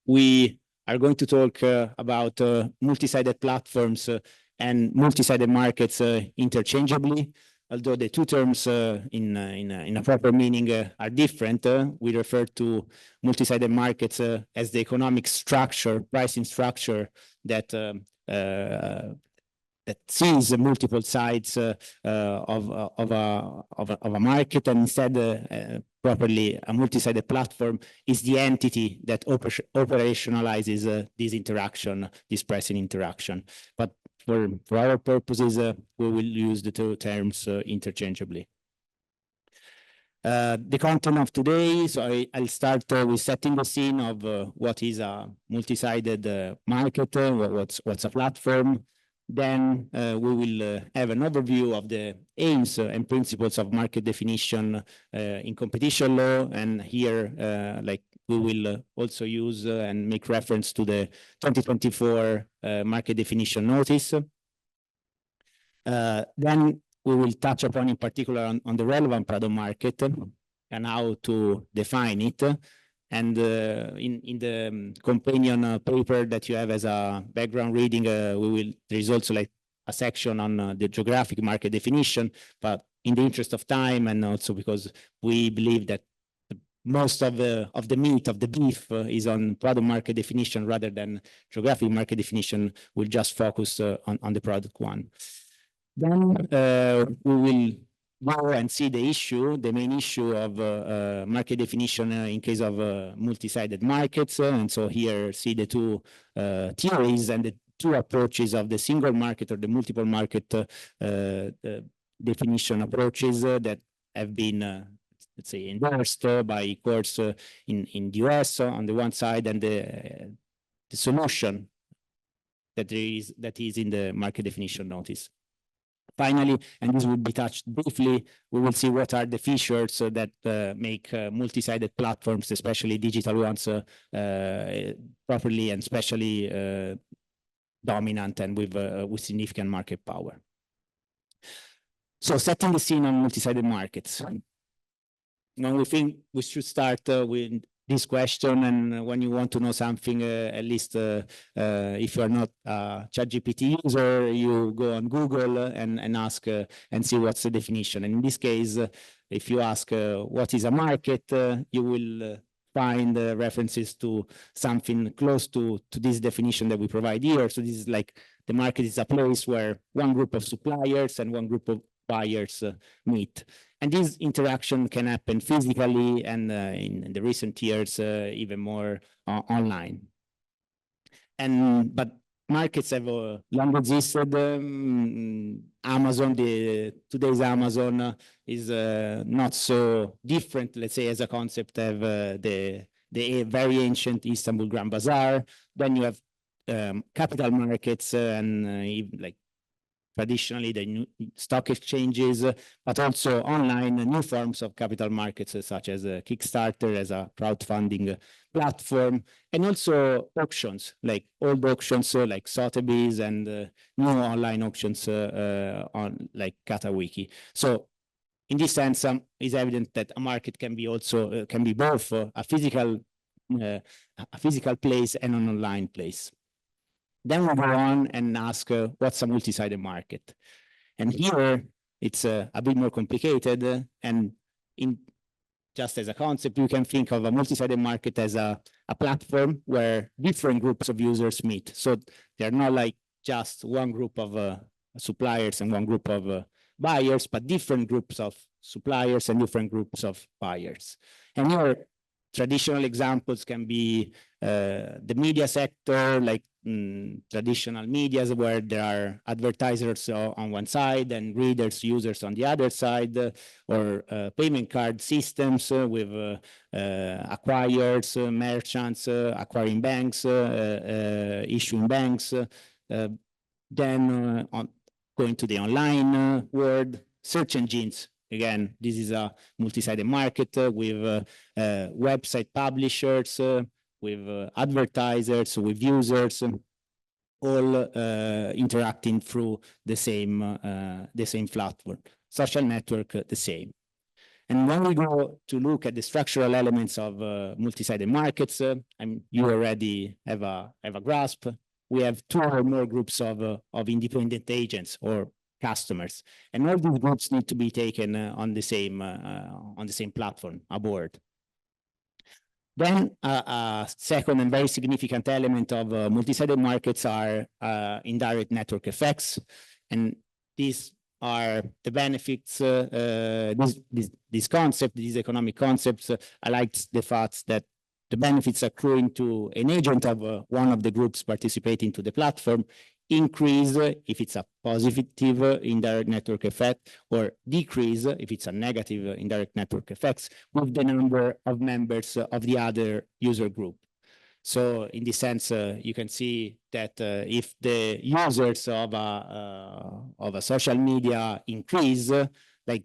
we are going to talk about multi-sided platforms and multi-sided markets interchangeably, although the two terms in a proper meaning are different. We refer to multi-sided markets as the economic structure, pricing structure that that sees multiple sides of a market, and instead properly a multi-sided platform is the entity that operationalizes this interaction, this pricing interaction. But for our purposes, we will use the two terms interchangeably. The content of today, so I'll start with setting the scene of what is a multi-sided market, what's a platform. Then we will have an overview of the aims and principles of market definition in competition law, and here we will also use and make reference to the 2024 market definition notice. Then we will touch upon in particular on the relevant product market and how to define it. And in the companion paper that you have as a background reading, there is also like a section on the geographic market definition, but in the interest of time, and also because we believe that most of the meat of the beef is on product market definition rather than geographic market definition, we'll just focus on the product one. Then we will go and see the main issue of market definition in case of multi-sided markets. And so here see the two theories and the two approaches of the single market or the multiple market definition approaches that have been, let's say, endorsed by courts in the US on the one side, and the solution that is in the market definition notice. Finally, and this will be touched briefly, we will see what are the features that make multi-sided platforms, especially digital ones, properly and especially dominant and with significant market power. So setting the scene on multi-sided markets. Now we think we should start with this question, and when you want to know something, at least if you are not a ChatGPT user, you go on Google and ask and see what's the definition. And in this case, if you ask what is a market, you will find references to something close to this definition that we provide here. So this is like the market is a place where one group of suppliers and one group of buyers meet. And this interaction can happen physically, and in the recent years, even more online. But markets have long existed. Amazon, today's Amazon is not so different, let's say, as a concept of the very ancient Istanbul Grand Bazaar. Then you have capital markets and like traditionally the new stock exchanges, but also online new forms of capital markets such as Kickstarter as a crowdfunding platform, and also auctions, like old auctions like Sotheby's, and new online auctions on like Katawiki. So in this sense, it's evident that a market can be also can be both a physical place and an online place. Then we go on and ask what's a multi-sided market, and here it's a bit more complicated. And just as a concept, you can think of a multi-sided market as a platform where different groups of users meet. So they're not like just one group of suppliers and one group of buyers, but different groups of suppliers and different groups of buyers. And here, traditional examples can be the media sector, like traditional medias where there are advertisers on one side and readers, users on the other side, or payment card systems with acquirers, merchants, acquiring banks, issuing banks. Then going to the online world, search engines. Again, this is a multi-sided market with website publishers, with advertisers, with users, all interacting through the same platform. Social network, the same. And when we go to look at the structural elements of multi-sided markets, you already have a grasp. We have two or more groups of independent agents or customers, and all these groups need to be taken on the same platform aboard. Then a second and very significant element of multi-sided markets are indirect network effects, and these are the benefits. This concept, these economic concepts, I like the fact that the benefits accruing to an agent of one of the groups participating to the platform increase if it's a positive indirect network effect, or decrease if it's a negative indirect network effects with the number of members of the other user group. So in this sense, you can see that if the users of a social media increase, like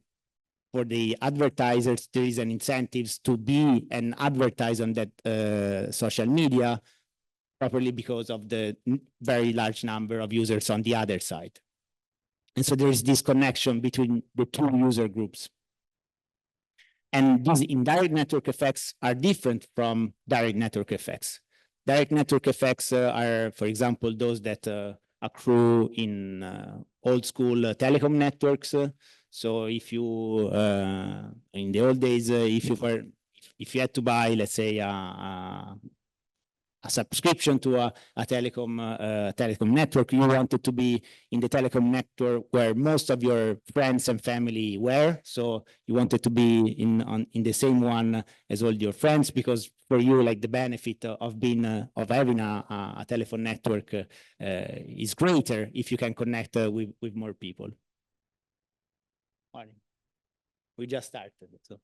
for the advertisers, there is an incentive to be and advertise on that social media, properly because of the very large number of users on the other side. And so there is this connection between the two user groups. And these indirect network effects are different from direct network effects. Direct network effects are, for example, those that accrue in old school telecom networks. So if you, in the old days, if you had to buy, let's say, a subscription to a telecom network, you wanted to be in the telecom network where most of your friends and family were. So you wanted to be in the same one as all your friends, because for you, like, the benefit of being of having a telephone network is greater if you can connect with more people. We just started. So.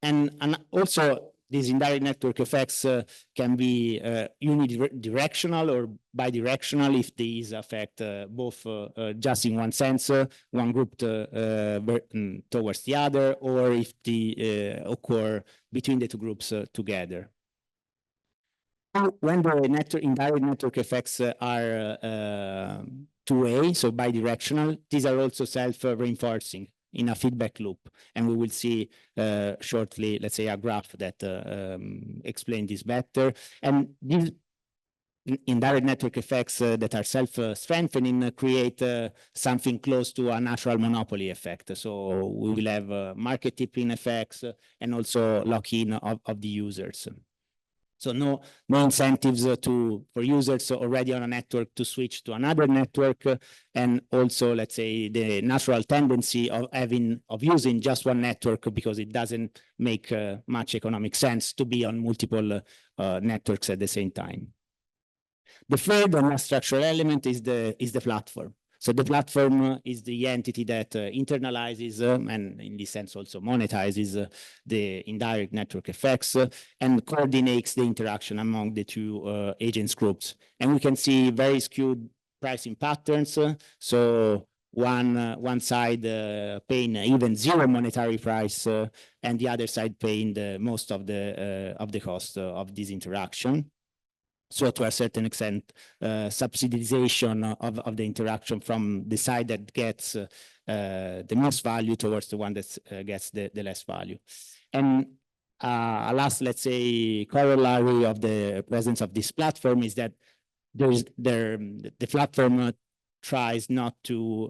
And also, these indirect network effects can be unidirectional or bidirectional if these affect both just in one sense, one group towards the other, or if they occur between the two groups together. When the indirect network effects are two-way, so bidirectional, these are also self-reinforcing in a feedback loop. And we will see shortly, let's say, a graph that explains this better. And these indirect network effects that are self-strengthening create something close to a natural monopoly effect. So we will have market tipping effects and also lock-in of the users. So no incentives for users already on a network to switch to another network, and also, let's say, the natural tendency of using just one network because it doesn't make much economic sense to be on multiple networks at the same time. The third and last structural element is the platform. So the platform is the entity that internalizes and in this sense also monetizes the indirect network effects and coordinates the interaction among the two agents groups. And we can see very skewed pricing patterns. So one side paying even zero monetary price and the other side paying the most of the cost of this interaction. So to a certain extent, subsidization of the interaction from the side that gets the most value towards the one that gets the less value. And a last, let's say, corollary of the presence of this platform is that the platform tries not to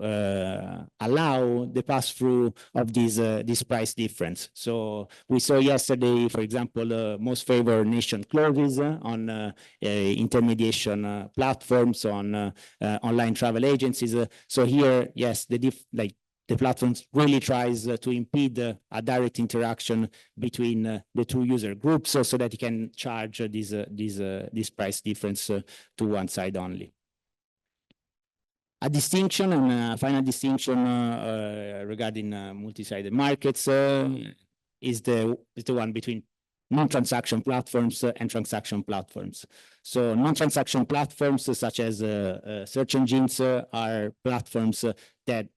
allow the pass-through of this price difference. So we saw yesterday, for example, most favored nation clauses on intermediation platforms, on online travel agencies. So here, yes, the platform really tries to impede a direct interaction between the two user groups so that it can charge this price difference to one side only. A distinction and a final distinction regarding multi-sided markets is the one between non-transaction platforms and transaction platforms. So non-transaction platforms such as search engines are platforms that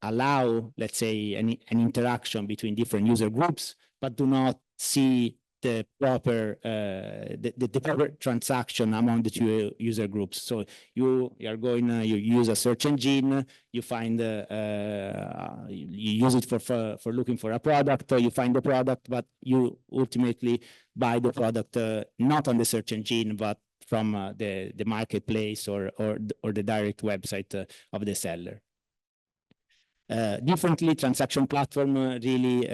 allow, let's say, an interaction between different user groups, but do not see the proper the proper transaction among the two user groups. So you are going you use a search engine, you find you use it for looking for a product, or you find the product, but you ultimately buy the product not on the search engine, but from the marketplace or the direct website of the seller. Differently, transaction platform really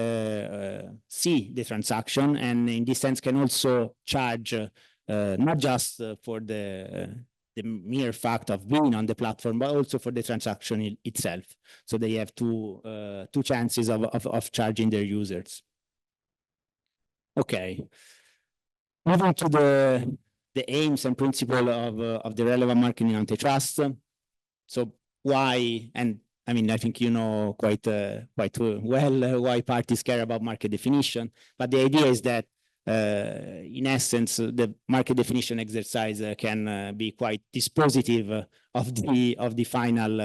see the transaction, and in this sense can also charge not just for the mere fact of being on the platform, but also for the transaction itself. So they have two chances of charging their users. Okay, moving to the aims and principle of the relevant marketing antitrust. So why, and I mean, I think you know quite well why parties care about market definition, but the idea is that in essence, the market definition exercise can be quite dispositive of the final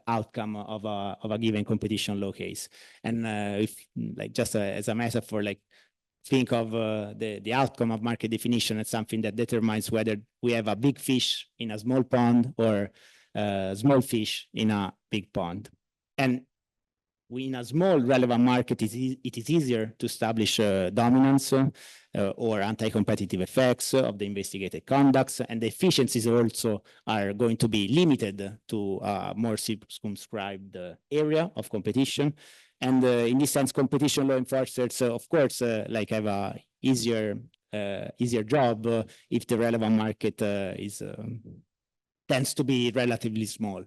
outcome of a given competition law case. And if, like, just as a metaphor, like, think of the outcome of market definition as something that determines whether we have a big fish in a small pond or small fish in a big pond. And in a small relevant market, it is easier to establish dominance or anti-competitive effects of the investigated conducts, and the efficiencies also are going to be limited to a more circumscribed area of competition. And in this sense, competition law enforcers, of course, like have a easier job if the relevant market tends to be relatively small.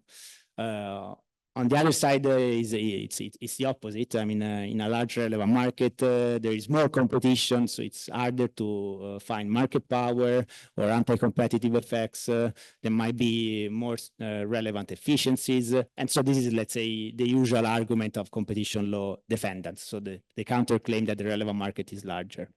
On the other side, it's the opposite. I mean, in a large relevant market, there is more competition, so it's harder to find market power or anti-competitive effects. There might be more relevant efficiencies. And so this is, let's say, the usual argument of competition law defendants. So the counterclaim that the relevant market is larger.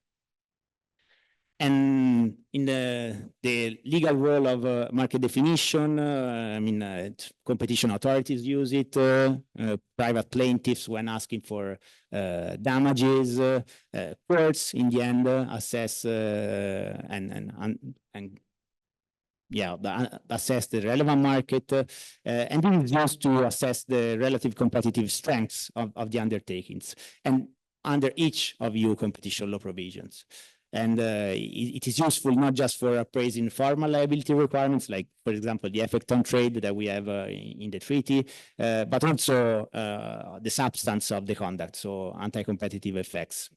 And in the legal role of market definition, I mean, competition authorities use it, private plaintiffs when asking for damages, courts in the end assess assess the relevant market, and this is used to assess the relative competitive strengths of the undertakings, and under each of EU competition law provisions. And it is useful not just for appraising formal liability requirements, like, for example, the effect on trade that we have in the treaty, but also the substance of the conduct, so anti-competitive effects.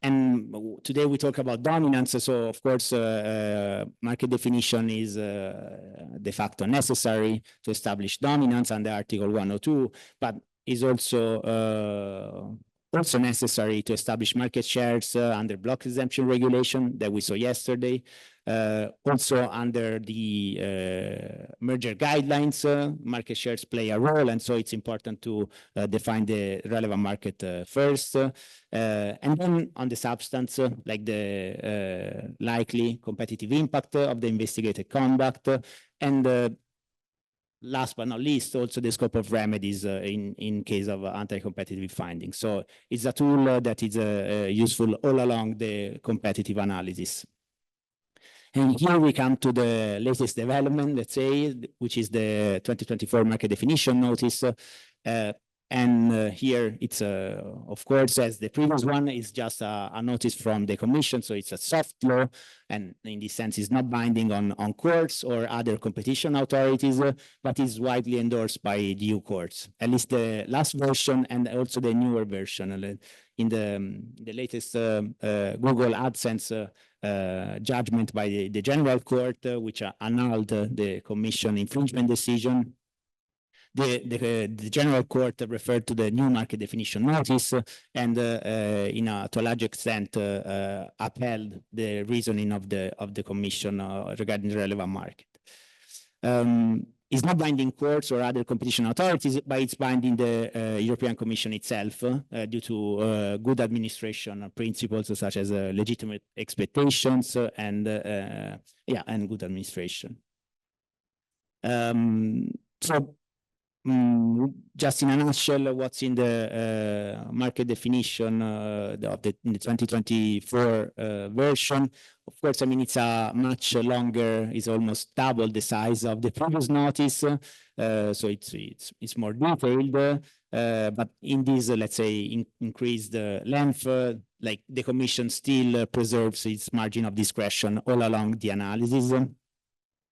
And today we talk about dominance, so of course market definition is de facto necessary to establish dominance under Article 102, but is also necessary to establish market shares under block exemption regulation that we saw yesterday. Also under the merger guidelines, market shares play a role, and so it's important to define the relevant market first. And then on the substance, like the likely competitive impact of the investigated conduct, and last but not least, also the scope of remedies in case of anti-competitive findings. So it's a tool that is useful all along the competitive analysis. And here we come to the latest development, let's say, which is the 2024 market definition notice. And here it's, of course, as the previous one, is just a notice from the Commission, so it's a soft law, and in this sense is not binding on courts or other competition authorities, but is widely endorsed by the EU courts, at least the last version and also the newer version. In the latest Google AdSense judgment by the General Court, which annulled the Commission infringement decision, the General Court referred to the new market definition notice, and to a large extent upheld the reasoning of the Commission regarding the relevant market. It's not binding courts or other competition authorities, but it's binding the European Commission itself due to good administration principles such as legitimate expectations and good administration. So just in a nutshell, what's in the market definition in the 2024 version. Of course, I mean, it's a much longer, it's almost double the size of the previous notice. So it's more detailed. But in this, let's say, increased length, like the Commission still preserves its margin of discretion all along the analysis.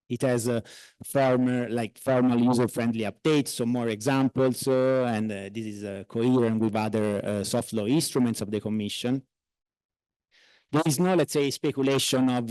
It has a formal user-friendly updates, so more examples, and this is coherent with other soft law instruments of the Commission. There is no, let's say, speculation of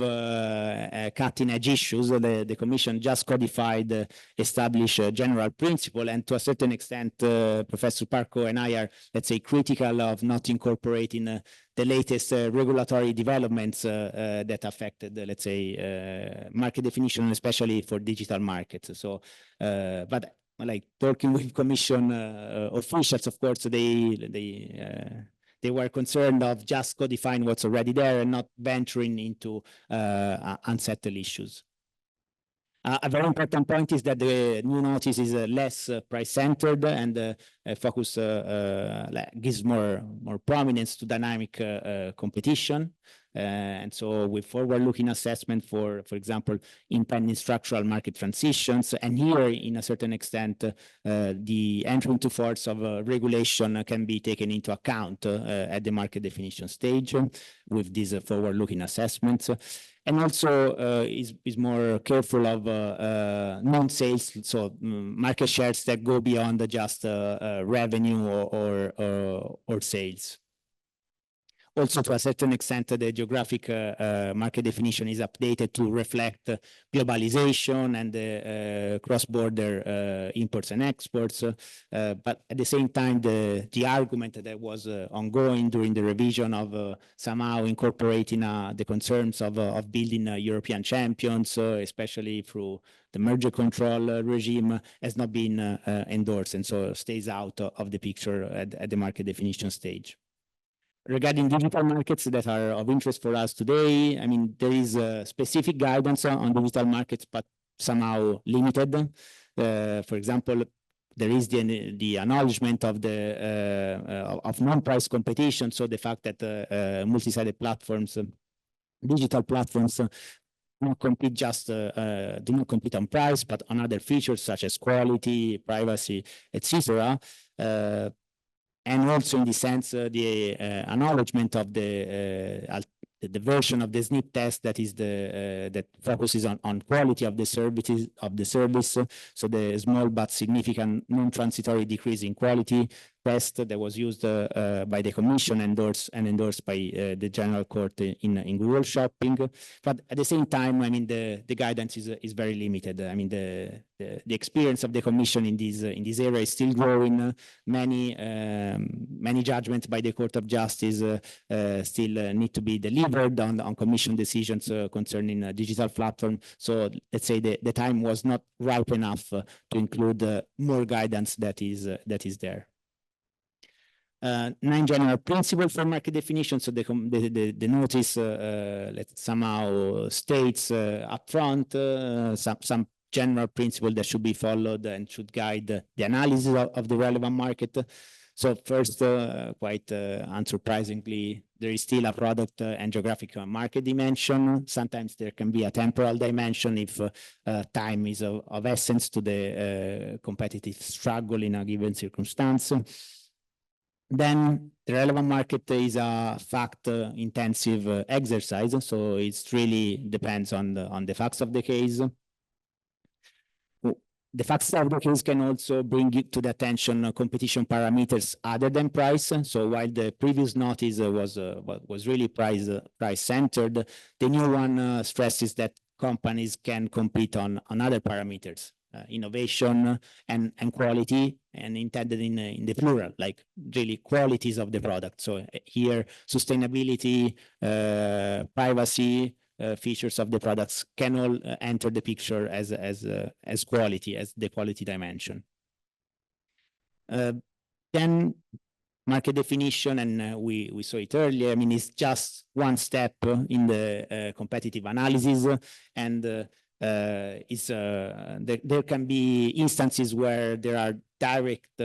cutting-edge issues. The Commission just codified, established a general principle, and to a certain extent, Professor Parcu and I are, let's say, critical of not incorporating the latest regulatory developments that affected, let's say, market definition, especially for digital markets. So, but like talking with Commission officials, of course, they were concerned of just codifying what's already there and not venturing into unsettled issues. A very important point is that the new notice is less price-centered and gives more prominence to dynamic competition. And so with forward-looking assessment for example, impending structural market transitions, and here, in a certain extent, the entry into force of regulation can be taken into account at the market definition stage with these forward-looking assessments. And also is more careful of non-sales, so market shares that go beyond just revenue or sales. Also, to a certain extent, the geographic market definition is updated to reflect globalization and cross-border imports and exports. But at the same time, the argument that was ongoing during the revision of somehow incorporating the concerns of building European champions, especially through the merger control regime, has not been endorsed, and so stays out of the picture at the market definition stage. Regarding digital markets that are of interest for us today, I mean, there is specific guidance on digital markets, but somehow limited. For example, there is the acknowledgement of of non-price competition, so the fact that multi-sided platforms, digital platforms, not compete just do not compete on price, but on other features such as quality, privacy, etc. And also, in the sense, the acknowledgement of the version of the SNP test that is that focuses on quality of the service. So the small but significant non-transitory decrease in quality test that was used by the Commission and endorsed by the General Court in Google Shopping. But at the same time, I mean, the guidance is very limited. I mean, the experience of the Commission in this area is still growing. Many judgments by the Court of Justice still need to be delivered on Commission decisions concerning digital platform. So let's say the time was not ripe enough to include more guidance that is there. 9 general principles for market definition. So the notice somehow states upfront some general principle that should be followed and should guide the analysis of the relevant market. So first, quite unsurprisingly, there is still a product and geographic market dimension. Sometimes there can be a temporal dimension if time is of essence to the competitive struggle in a given circumstance. Then the relevant market is a fact-intensive exercise, so it really depends on the facts of the case. The facts of the case can also bring to the attention competition parameters other than price. So while the previous notice was really price-centered, the new one stresses that companies can compete on other parameters. Innovation and quality, and intended in the plural, like really qualities of the product. So here, sustainability, privacy, features of the products can all enter the picture as quality, as the quality dimension. Then market definition, and we saw it earlier. I mean, it's just one step in the competitive analysis, and there can be instances where there are direct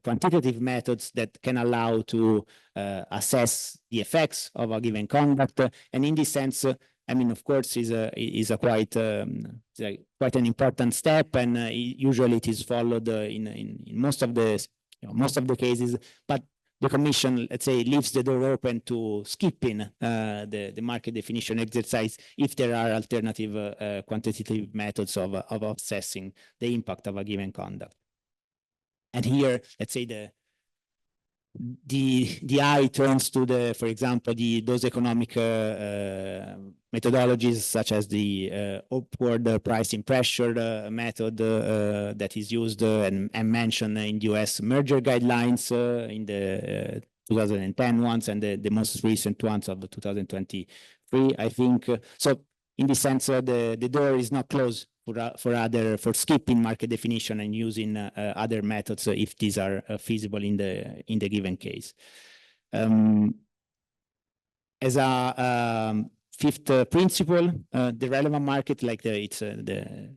quantitative methods that can allow to assess the effects of a given conduct. And in this sense, I mean, of course, is a quite quite an important step, and usually it is followed in most of the most of the cases. But the Commission, let's say, leaves the door open to skipping the market definition exercise if there are alternative quantitative methods of assessing the impact of a given conduct. And here, let's say the eye turns to for example, those economic methodologies such as the upward pricing pressure method that is used and mentioned in the US merger guidelines in the 2010 ones and the most recent ones of 2023, I think. So in this sense, the door is not closed for skipping market definition and using other methods if these are feasible in the given case. As a fifth principle, the relevant market, like the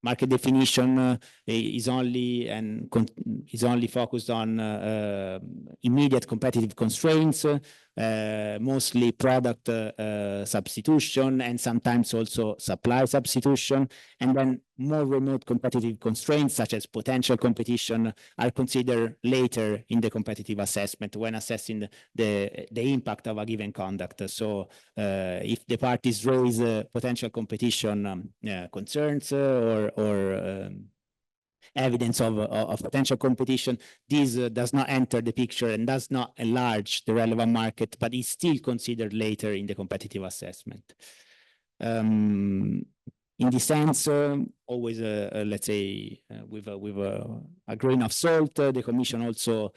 market definition is only focused on immediate competitive constraints, mostly product substitution and sometimes also supply substitution. And then more remote competitive constraints such as potential competition are considered later in the competitive assessment when assessing the impact of a given conduct. So if the parties raise potential competition concerns or evidence of potential competition, this does not enter the picture and does not enlarge the relevant market, but is still considered later in the competitive assessment. In this sense, always, let's say, with a grain of salt, the Commission also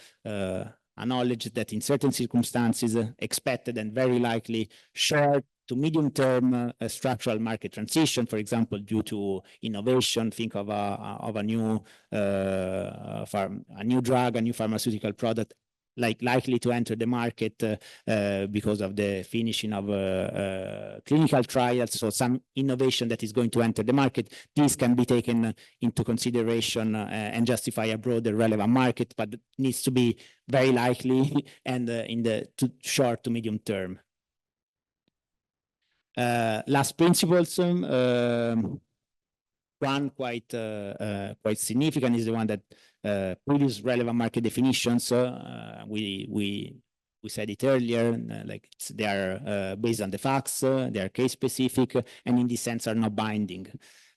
acknowledged that in certain circumstances, expected and very likely short to medium-term structural market transition, for example, due to innovation. Think of a new drug, a new pharmaceutical product, likely to enter the market because of the finishing of clinical trials. So some innovation that is going to enter the market, these can be taken into consideration and justify a broader relevant market, but it needs to be very likely and in the short to medium term. Last principles, one quite significant is the one that previous relevant market definitions. We said it earlier, like they are based on the facts, they are case specific, and in this sense are not binding.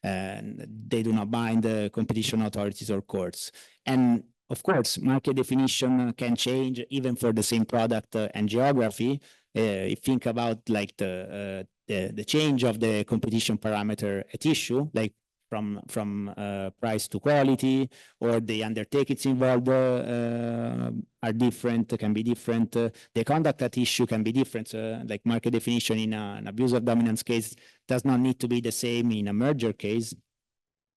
They do not bind competition authorities or courts. And of course, market definition can change even for the same product and geography. If you think about like the change of the competition parameter at issue, like from price to quality, or the undertakings involved are different, can be different. The conduct at issue can be different. Like market definition in an abuse of dominance case does not need to be the same in a merger case,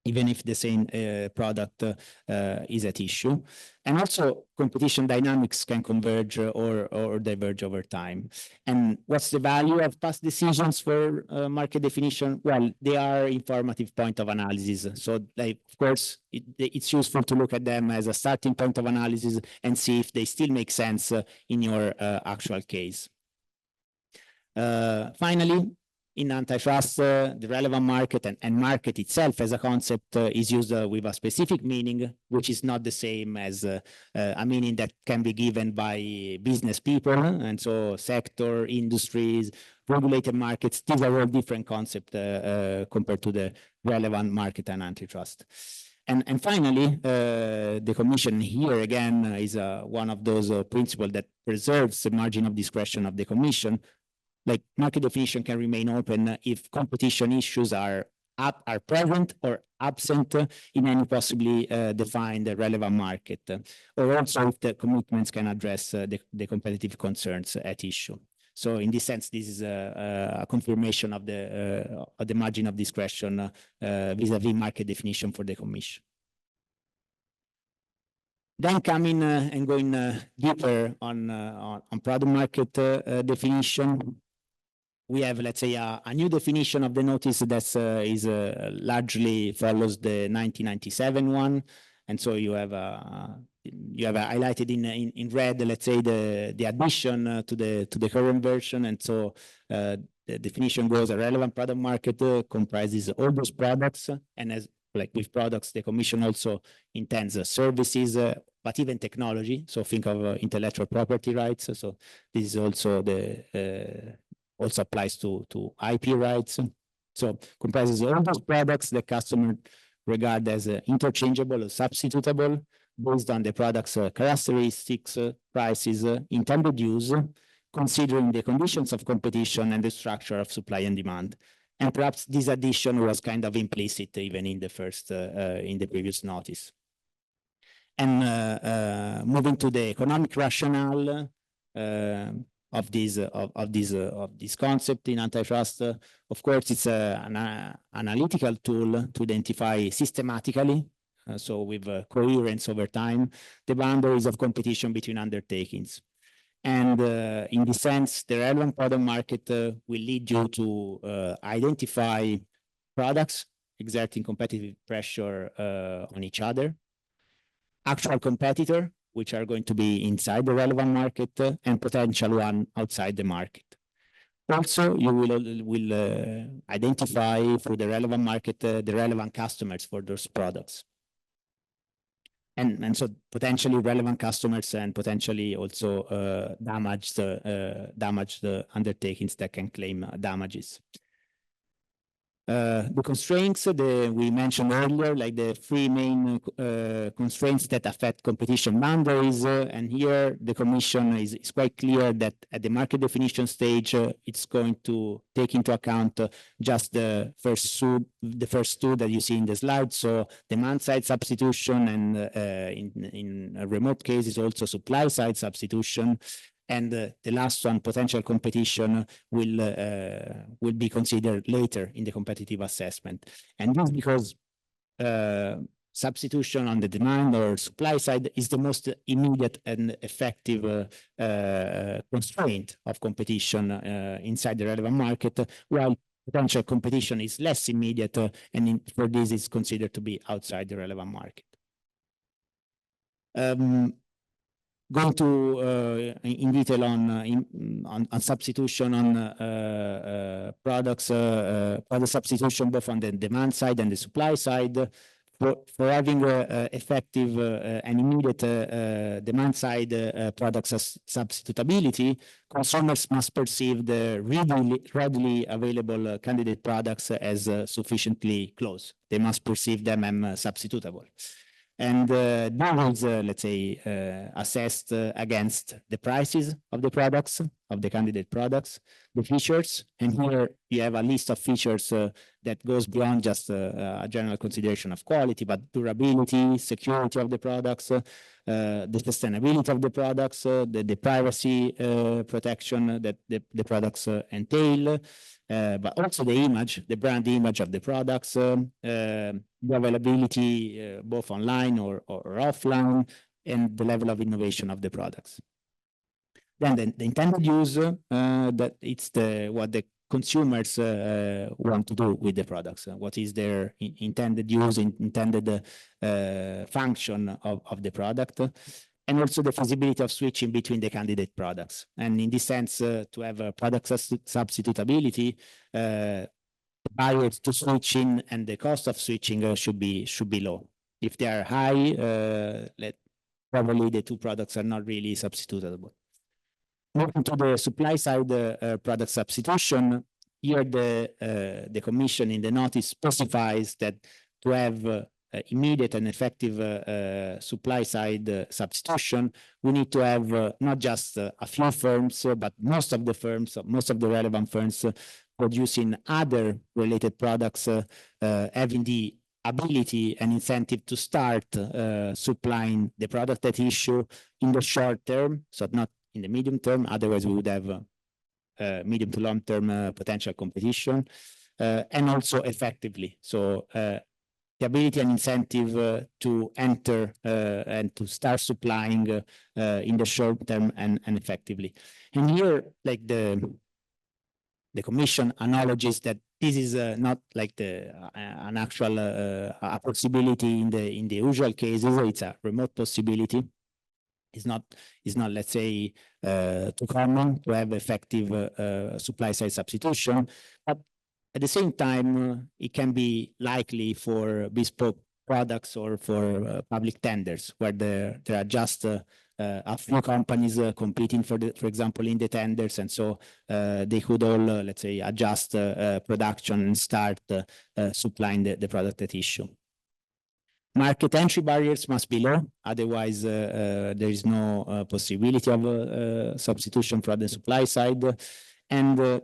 even if the same product is at issue. And also competition dynamics can converge or diverge over time. And what's the value of past decisions for market definition? Well, they are informative point of analysis. So like, of course, it's useful to look at them as a starting point of analysis and see if they still make sense in your actual case. Finally, in antitrust, the relevant market and market itself as a concept is used with a specific meaning, which is not the same as a meaning that can be given by business people. And so sector, industries, regulated markets, these are all different concepts compared to the relevant market and antitrust. And finally, the Commission here again is one of those principles that preserves the margin of discretion of the Commission. Like market definition can remain open if competition issues are present or absent in any possibly defined relevant market, or also if the commitments can address the competitive concerns at issue. So in this sense, this is a confirmation of the margin of discretion vis-a-vis market definition for the Commission. Then coming and going deeper on product market definition, we have, let's say, a new definition of the notice that largely follows the 1997 one. And so you have highlighted in red, let's say, the addition to the current version. And so the definition goes: a relevant product market comprises all those products, and as like with products, the Commission also intends services, but even technology. So think of intellectual property rights. So this is also also applies to IP rights. So comprises all those products that customer regard as interchangeable or substitutable based on the product's characteristics, prices, intended use, considering the conditions of competition and the structure of supply and demand. And perhaps this addition was kind of implicit even in the first, in the previous notice. And moving to the economic rationale of this concept in antitrust, of course, it's an analytical tool to identify systematically, so with coherence over time, the boundaries of competition between undertakings. And in this sense, the relevant product market will lead you to identify products exerting competitive pressure on each other, actual competitor, which are going to be inside the relevant market, and potential one outside the market. Also, you will identify through the relevant market the relevant customers for those products. And so potentially relevant customers and potentially also damaged undertakings that can claim damages. The constraints that we mentioned earlier, like the three main constraints that affect competition boundaries, and here the Commission is quite clear that at the market definition stage, it's going to take into account just the first two that you see in the slide. So demand side substitution, and in remote cases also supply side substitution. And the last one, potential competition, will be considered later in the competitive assessment. And this is because substitution on the demand or supply side is the most immediate and effective constraint of competition inside the relevant market, while potential competition is less immediate, and for this is considered to be outside the relevant market. Going to in detail on substitution on products, product substitution both on the demand side and the supply side. For having effective and immediate demand side product substitutability, consumers must perceive the readily available candidate products as sufficiently close. They must perceive them as substitutable. And that is, let's say, assessed against the prices of the products, of the candidate products, the features. And here you have a list of features that goes beyond just a general consideration of quality, but durability, security of the products, the sustainability of the products, the privacy protection that the products entail, but also the image, the brand image of the products, the availability both online or offline, and the level of innovation of the products. Then the intended use, that it's what the consumers want to do with the products. What is their intended use, intended function of the product, and also the feasibility of switching between the candidate products. And in this sense, to have a product substitutability, the barrier to switching and the cost of switching should be low. If they are high, probably the two products are not really substitutable. Moving to the supply side product substitution, here the Commission in the notice specifies that to have immediate and effective supply side substitution, we need to have not just a few firms, but most of the firms, most of the relevant firms producing other related products, having the ability and incentive to start supplying the product at issue in the short term, so not in the medium term. Otherwise, we would have medium to long term potential competition, and also effectively. So the ability and incentive to enter and to start supplying in the short term and effectively. And here, like the Commission acknowledges that this is not like the an actual a possibility in the usual cases. It's a remote possibility. It's not, let's say, too common to have effective supply side substitution, but at the same time, it can be likely for bespoke products or for public tenders, where there are just a few companies competing for example, in the tenders, and so they could all, let's say, adjust production and start supplying the product at issue. Market entry barriers must be low, otherwise there is no possibility of substitution from the supply side, and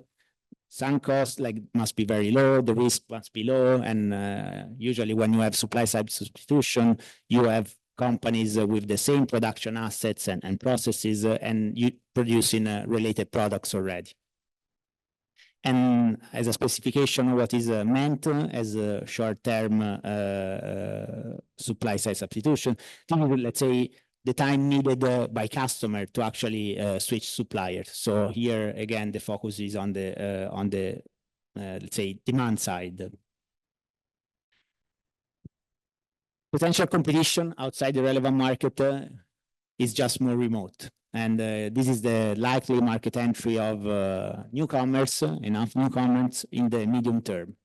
sunk costs must be very low, the risk must be low, and usually when you have supply side substitution, you have companies with the same production assets and processes, and you producing related products already. And as a specification of what is meant as a short-term supply side substitution, let's say the time needed by customer to actually switch suppliers. So here again, the focus is on the let's say demand side. Potential competition outside the relevant market is just more remote. And this is the likely market entry of newcomers, enough newcomers in the medium term.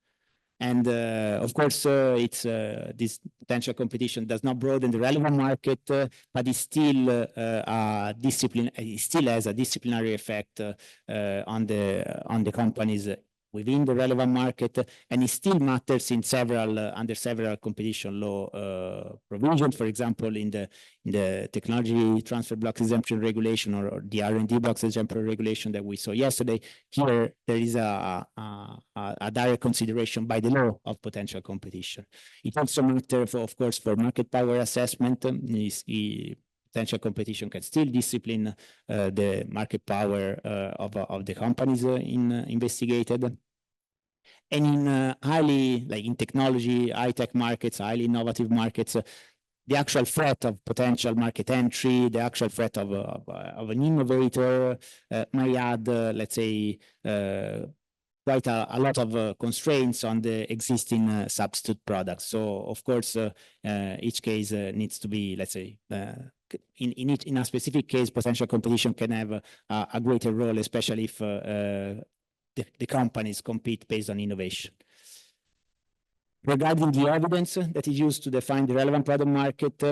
And of course, it's this potential competition does not broaden the relevant market, but it's still a discipline. It still has a disciplinary effect on the companies within the relevant market, and it still matters in several under several competition law provisions. For example, in the technology transfer blocks exemption regulation or the R&D blocks exemption regulation that we saw yesterday. Here there is a direct consideration by the law of potential competition. It also matters, of course, for market power assessment. Potential competition can still discipline the market power of the companies investigated. And in highly, like in technology, high-tech markets, highly innovative markets, the actual threat of potential market entry, the actual threat of an innovator may add, let's say, quite a lot of constraints on the existing substitute products. So, of course, each case needs to be, let's say, in a specific case, potential competition can have a greater role, especially if the companies compete based on innovation. Regarding the evidence that is used to define the relevant product market,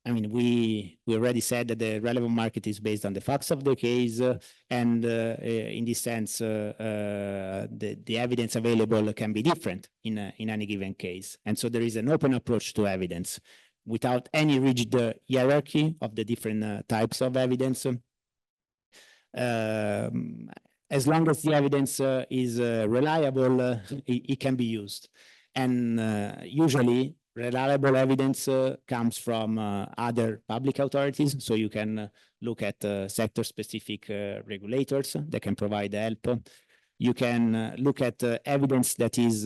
I mean, we already said that the relevant market is based on the facts of the case, and in this sense, the evidence available can be different in any given case. And so there is an open approach to evidence without any rigid hierarchy of the different types of evidence. As long as the evidence is reliable, it can be used. And usually, reliable evidence comes from other public authorities. So you can look at sector-specific regulators that can provide help. You can look at evidence that is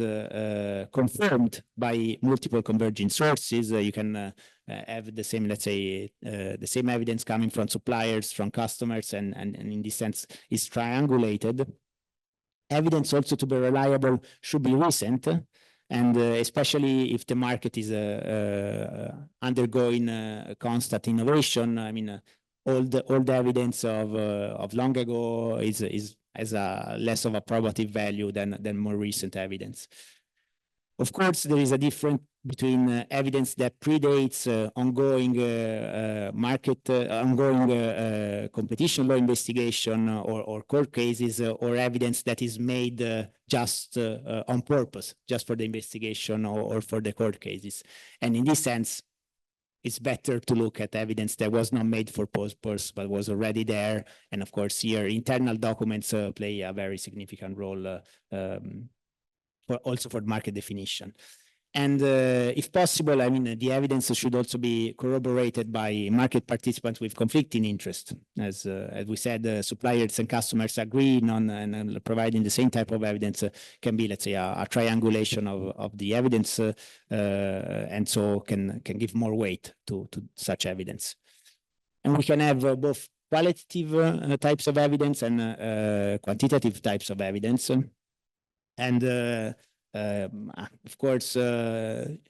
confirmed by multiple converging sources. You can have the same, let's say, the same evidence coming from suppliers, from customers, and in this sense is triangulated. Evidence also to be reliable should be recent, and especially if the market is undergoing constant innovation. I mean, all the evidence of long ago has a less of a probative value than more recent evidence. Of course, there is a difference between evidence that predates ongoing competition law investigation or court cases, or evidence that is made just on purpose, just for the investigation or for the court cases. And in this sense, it's better to look at evidence that was not made for purpose, but was already there. And of course, here, internal documents play a very significant role also for market definition. And if possible, I mean, the evidence should also be corroborated by market participants with conflicting interest. As we said, suppliers and customers agreeing on and providing the same type of evidence can be, let's say, a triangulation of the evidence, and so can give more weight to such evidence. And we can have both qualitative types of evidence and quantitative types of evidence. And of course,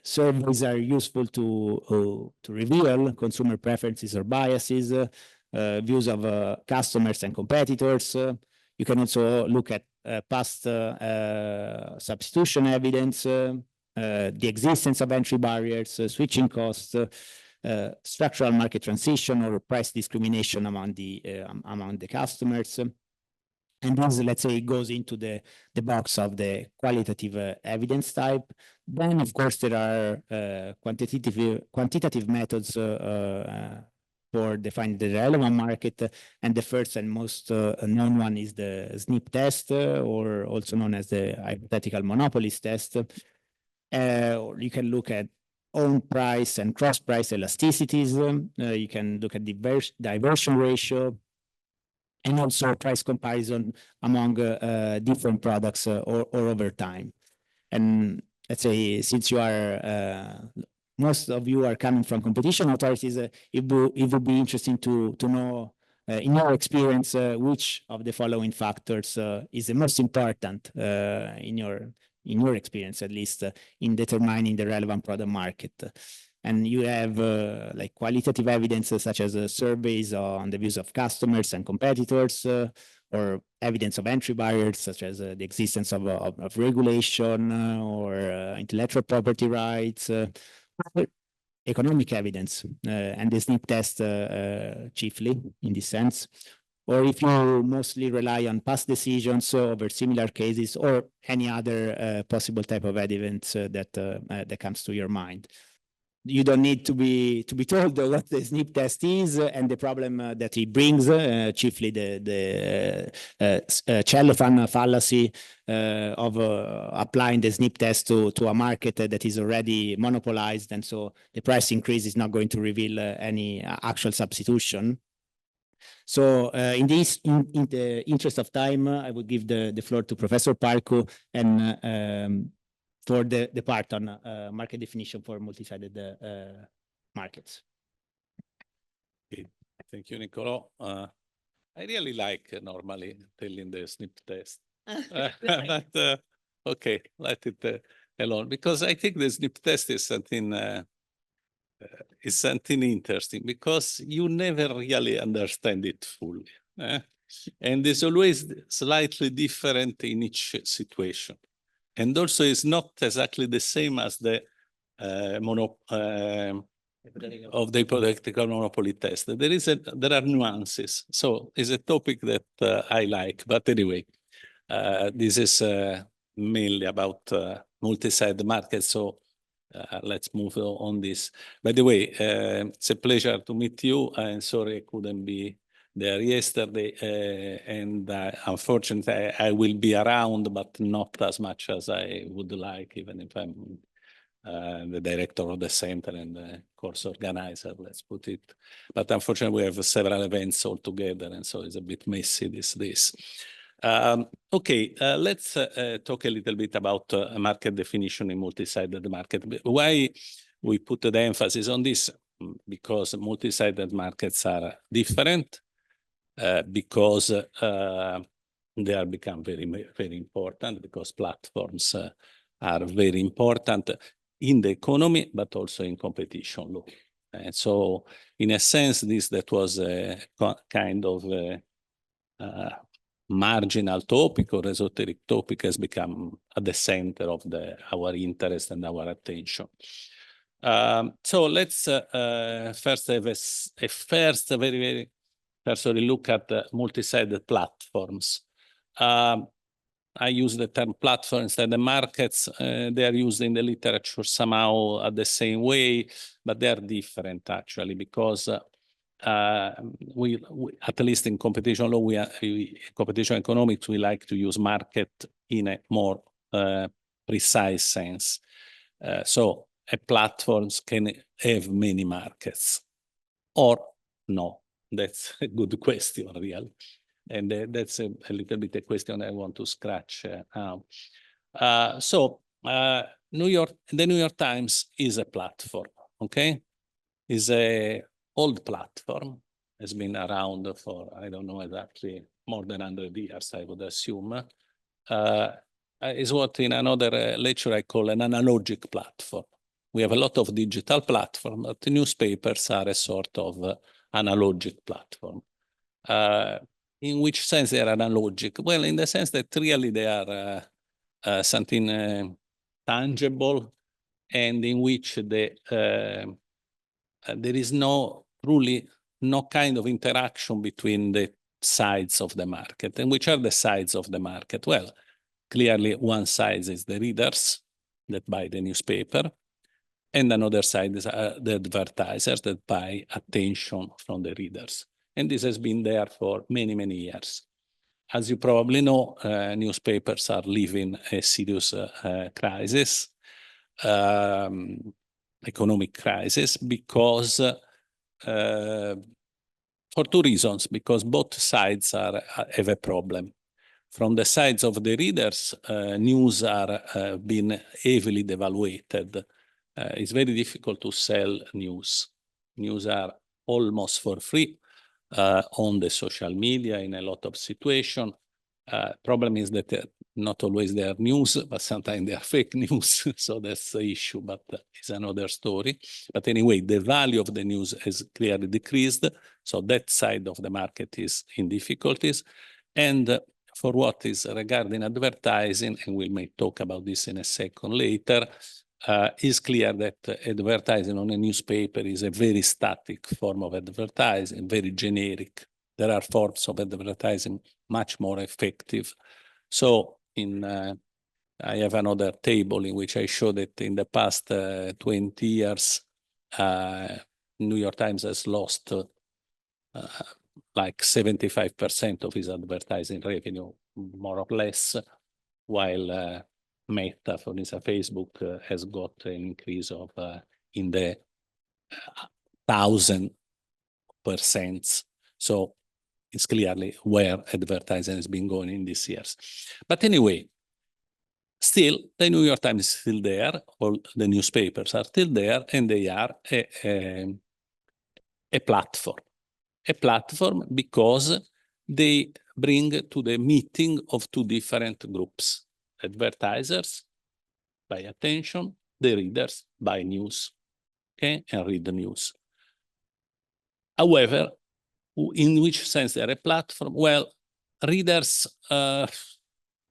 surveys are useful to reveal consumer preferences or biases, views of customers and competitors. You can also look at past substitution evidence, the existence of entry barriers, switching costs, structural market transition or price discrimination among the customers. And this, let's say, goes into the box of the qualitative evidence type. Then, of course, there are quantitative methods for defining the relevant market. And the first and most known one is the SNP test, or also known as the hypothetical monopolist test. Or you can look at own price and cross price elasticities. You can look at diversion ratio, and also price comparison among different products or over time. And let's say, since you are, most of you are coming from competition authorities, it would be interesting to know, in your experience, which of the following factors is the most important in your experience, at least, in determining the relevant product market. And you have like qualitative evidence such as surveys on the views of customers and competitors, or evidence of entry barriers such as the existence of regulation or intellectual property rights, economic evidence, and the SNP test chiefly in this sense. Or if you mostly rely on past decisions over similar cases, or any other possible type of evidence that comes to your mind. You don't need to be told what the SNP test is and the problem that it brings, chiefly the cellophane fallacy of applying the SNP test to a market that is already monopolized, and so the price increase is not going to reveal any actual substitution. So in the interest of time, I would give the floor to Professor Parcu, and for the part on market definition for multi-sided markets. Okay. Thank you, Niccolò. I really like normally telling the SNP test. But, okay, let it alone, because I think the SNP test is something interesting, because you never really understand it fully. And it's always slightly different in each situation. And also it's not exactly the same as the of the hypothetical monopoly test. There are nuances. So it's a topic that I like. But anyway, this is mainly about multi-sided markets. So let's move on this. By the way, it's a pleasure to meet you. I'm sorry I couldn't be there yesterday, and unfortunately I will be around, but not as much as I would like, even if I'm the director of the center and the course organizer, let's put it. But unfortunately we have several events all together, and so it's a bit messy these days. Okay, let's talk a little bit about market definition in multi-sided market. Why we put the emphasis on this? Because multi-sided markets are different, because they are become very, very important, because platforms are very important in the economy, but also in competition law. And so, in a sense, that was a kind of marginal topic or esoteric topic, has become at the center of our interest and our attention. So let's first have a very cursory look at multi-sided platforms. I use the term platform instead of markets. They are used in the literature somehow the same way, but they are different actually, because we at least in competition law, competition economics, we like to use market in a more precise sense. So a platforms can have many markets or no. That's a good question, really. And that's a little bit a question I want to scratch out. So the New York Times is a platform, okay? Is a old platform, has been around for, I don't know exactly, more than 100 years, I would assume. is what in another lecture I call an analogic platform. We have a lot of digital platforms, but the newspapers are a sort of analogic platform. In which sense they are analogic? Well, in the sense that really they are something tangible, and in which there is truly no kind of interaction between the sides of the market. And which are the sides of the market? Well, clearly one side is the readers that buy the newspaper, and another side is the advertisers that buy attention from the readers. And this has been there for many, many years. As you probably know, newspapers are living a serious crisis, economic crisis, because for two reasons, because both sides have a problem. From the sides of the readers, news are being heavily devaluated. It's very difficult to sell news. News are almost for free on the social media in a lot of situations. Problem is that not always they are news, but sometimes they are fake news. So that's the issue, but it's another story. But anyway, the value of the news has clearly decreased. So that side of the market is in difficulties. And for what is regarding advertising, and we may talk about this in a second later, is clear that advertising on a newspaper is a very static form of advertising, very generic. There are forms of advertising much more effective. So I have another table in which I show that in the past 20 years, New York Times has lost like 75% of its advertising revenue, more or less, while Meta, for instance, Facebook has got an increase of in the 1,000%. So it's clearly where advertising has been going in these years. But anyway, still, the New York Times is still there, all the newspapers are still there, and they are a platform. A platform because they bring to the meeting of two different groups. Advertisers buy attention, the readers buy news, okay, and read the news. However, in which sense they're a platform? Well, readers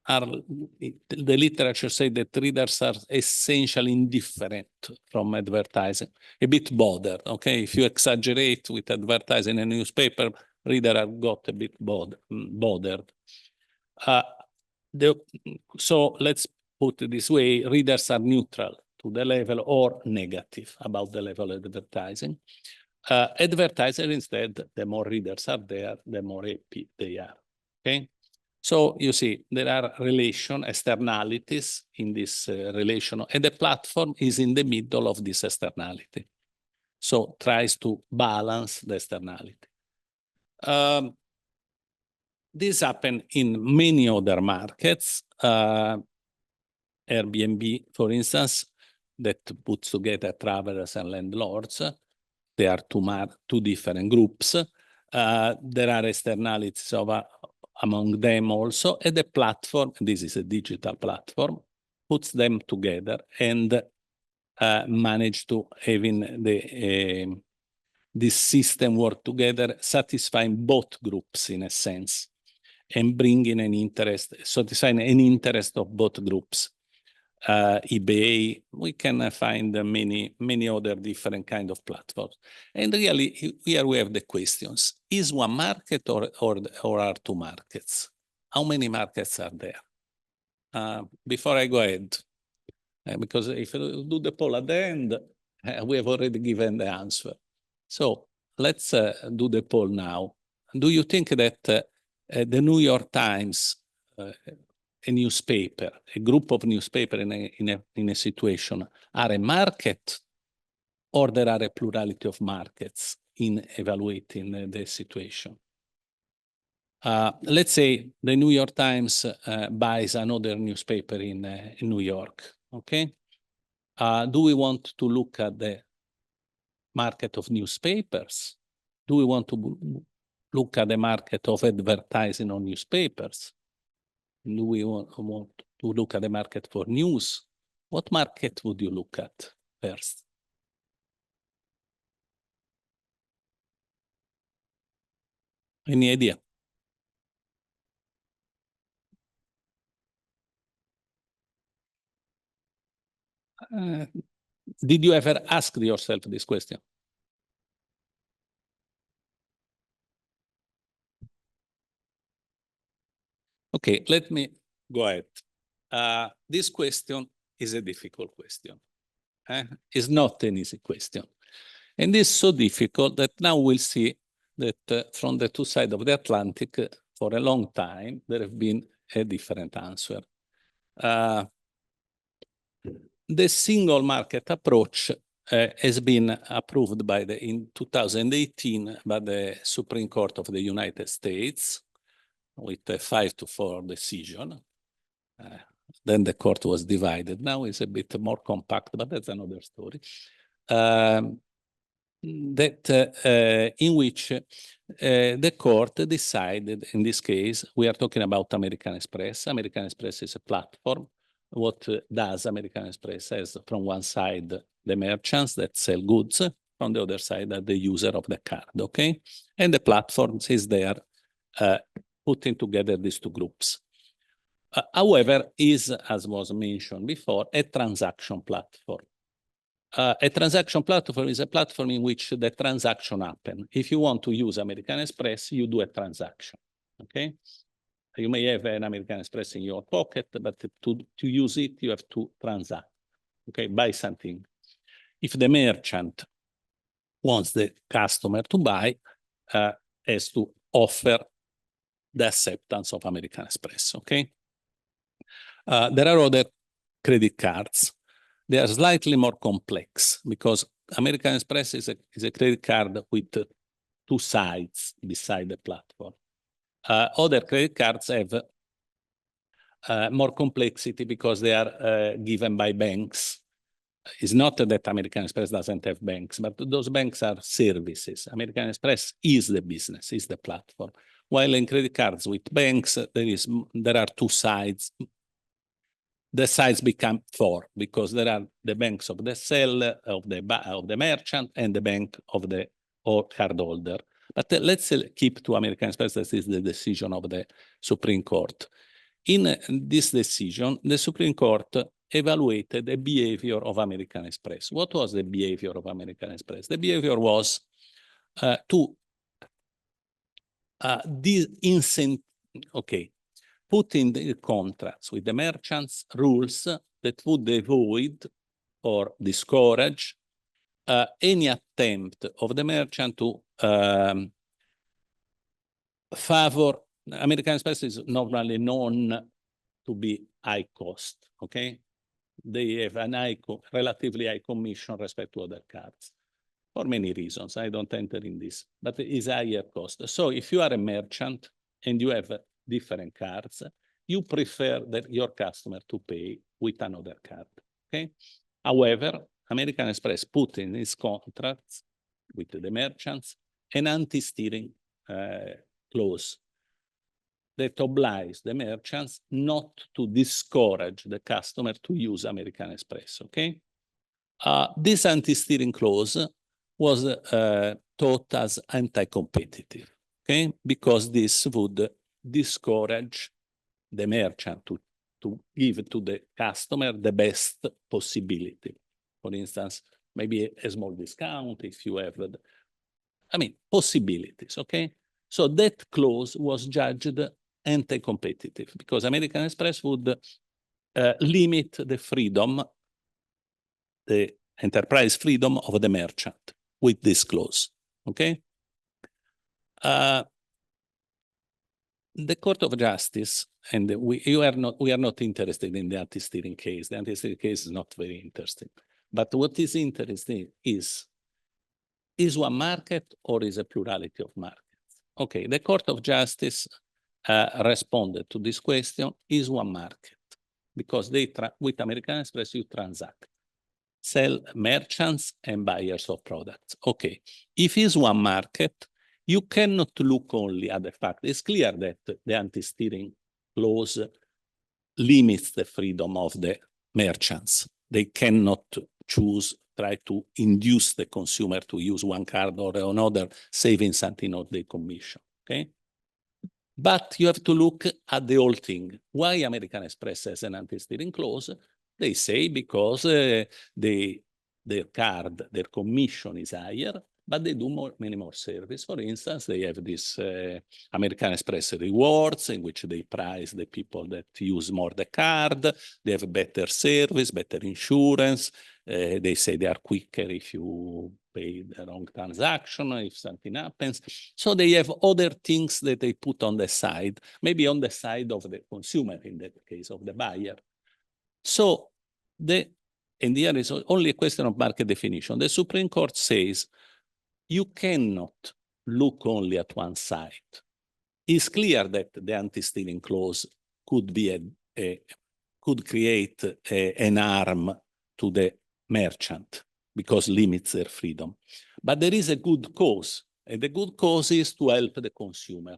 the literature say that readers are essentially indifferent from advertising, a bit bothered, okay? If you exaggerate with advertising in a newspaper, readers have got a bit bothered. So let's put it this way, readers are neutral to the level or negative about the level of advertising. Advertisers instead, the more readers are there, the more happy they are, okay? So you see, there are externalities in this relation, and the platform is in the middle of this externality. So tries to balance the externality. This happened in many other markets. Airbnb, for instance, that puts together travelers and landlords. There are two different groups. There are externalities among them also, and the platform, this is a digital platform, puts them together and manage to having this system work together, satisfying both groups in a sense, and bringing an interest, satisfying an interest of both groups. eBay, we can find many other different kind of platforms. And really, here we have the questions. Is one market or are two markets? How many markets are there? Before I go ahead, because if you do the poll at the end, we have already given the answer. So let's do the poll now. Do you think that the New York Times, a newspaper, a group of newspapers in a situation are a market, or there are a plurality of markets in evaluating the situation? Let's say the New York Times buys another newspaper in New York, okay? Do we want to look at the market of newspapers? Do we want to look at the market of advertising on newspapers? Do we want to look at the market for news, what market would you look at first? Any idea? Did you ever ask yourself this question? Okay, let me go ahead. This question is a difficult question. It's not an easy question. And it's so difficult that now we'll see that from the two sides of the Atlantic, for a long time, there have been a different answer. The single market approach has been approved by in 2018 by the Supreme Court of the United States with a 5-4 decision. Then the court was divided. Now it's a bit more compact, but that's another story. In which the court decided, in this case, we are talking about American Express. American Express is a platform. What does American Express has from one side the merchants that sell goods, from the other side the user of the card, okay? And the platform is there putting together these two groups. However, is, as was mentioned before, a transaction platform. A transaction platform is a platform in which the transaction happens. If you want to use American Express, you do a transaction, okay? You may have an American Express in your pocket, but to use it, you have to transact, okay? Buy something. If the merchant wants the customer to buy, has to offer the acceptance of American Express, okay? There are other credit cards. They are slightly more complex because American Express is a credit card with two sides beside the platform. Other credit cards have more complexity because they are given by banks. It's not that American Express doesn't have banks, but those banks are services. American Express is the business, is the platform. While in credit cards with banks, there are two sides. The sides become four because there are the banks of the seller, of the merchant, and the bank of the cardholder. But let's keep to American Express. This is the decision of the Supreme Court. In this decision, the Supreme Court evaluated the behavior of American Express. What was the behavior of American Express? The behavior was to put in the contracts with the merchants rules that would avoid or discourage any attempt of the merchant to favor. American Express is normally known to be high cost, okay? They have a relatively high commission respect to other cards for many reasons. I don't enter in this, but it is higher cost. So if you are a merchant and you have different cards, you prefer that your customer to pay with another card, okay? However, American Express put in its contracts with the merchants an anti-steering clause that obliges the merchants not to discourage the customer to use American Express, okay? This anti-steering clause was thought as anti-competitive, okay? Because this would discourage the merchant to give to the customer the best possibility. For instance, maybe a small discount if you have, possibilities, okay? So that clause was judged anti-competitive because American Express would limit the freedom, the enterprise freedom of the merchant with this clause, okay? The Court of Justice, and we are not interested in the anti-steering case. The anti-steering case is not very interesting. But what is interesting is one market or is a plurality of markets? Okay, the Court of Justice responded to this question, is one market, because with American Express you transact, sell merchants and buyers of products. Okay, if it's one market, you cannot look only at the fact. It's clear that the anti-steering clause limits the freedom of the merchants. They cannot choose, try to induce the consumer to use one card or another, saving something of the commission, okay? But you have to look at the whole thing. Why American Express has an anti-steering clause? They say because their card, their commission is higher, but they do many more service. For instance, they have this American Express rewards in which they prize the people that use more the card. They have better service, better insurance. They say they are quicker if you pay the wrong transaction, if something happens. So they have other things that they put on the side, maybe on the side of the consumer, in that case of the buyer. So and here is only a question of market definition. The Supreme Court says you cannot look only at one side. It's clear that the anti-stealing clause could be could create an harm to the merchant because limits their freedom. But there is a good cause, and the good cause is to help the consumer.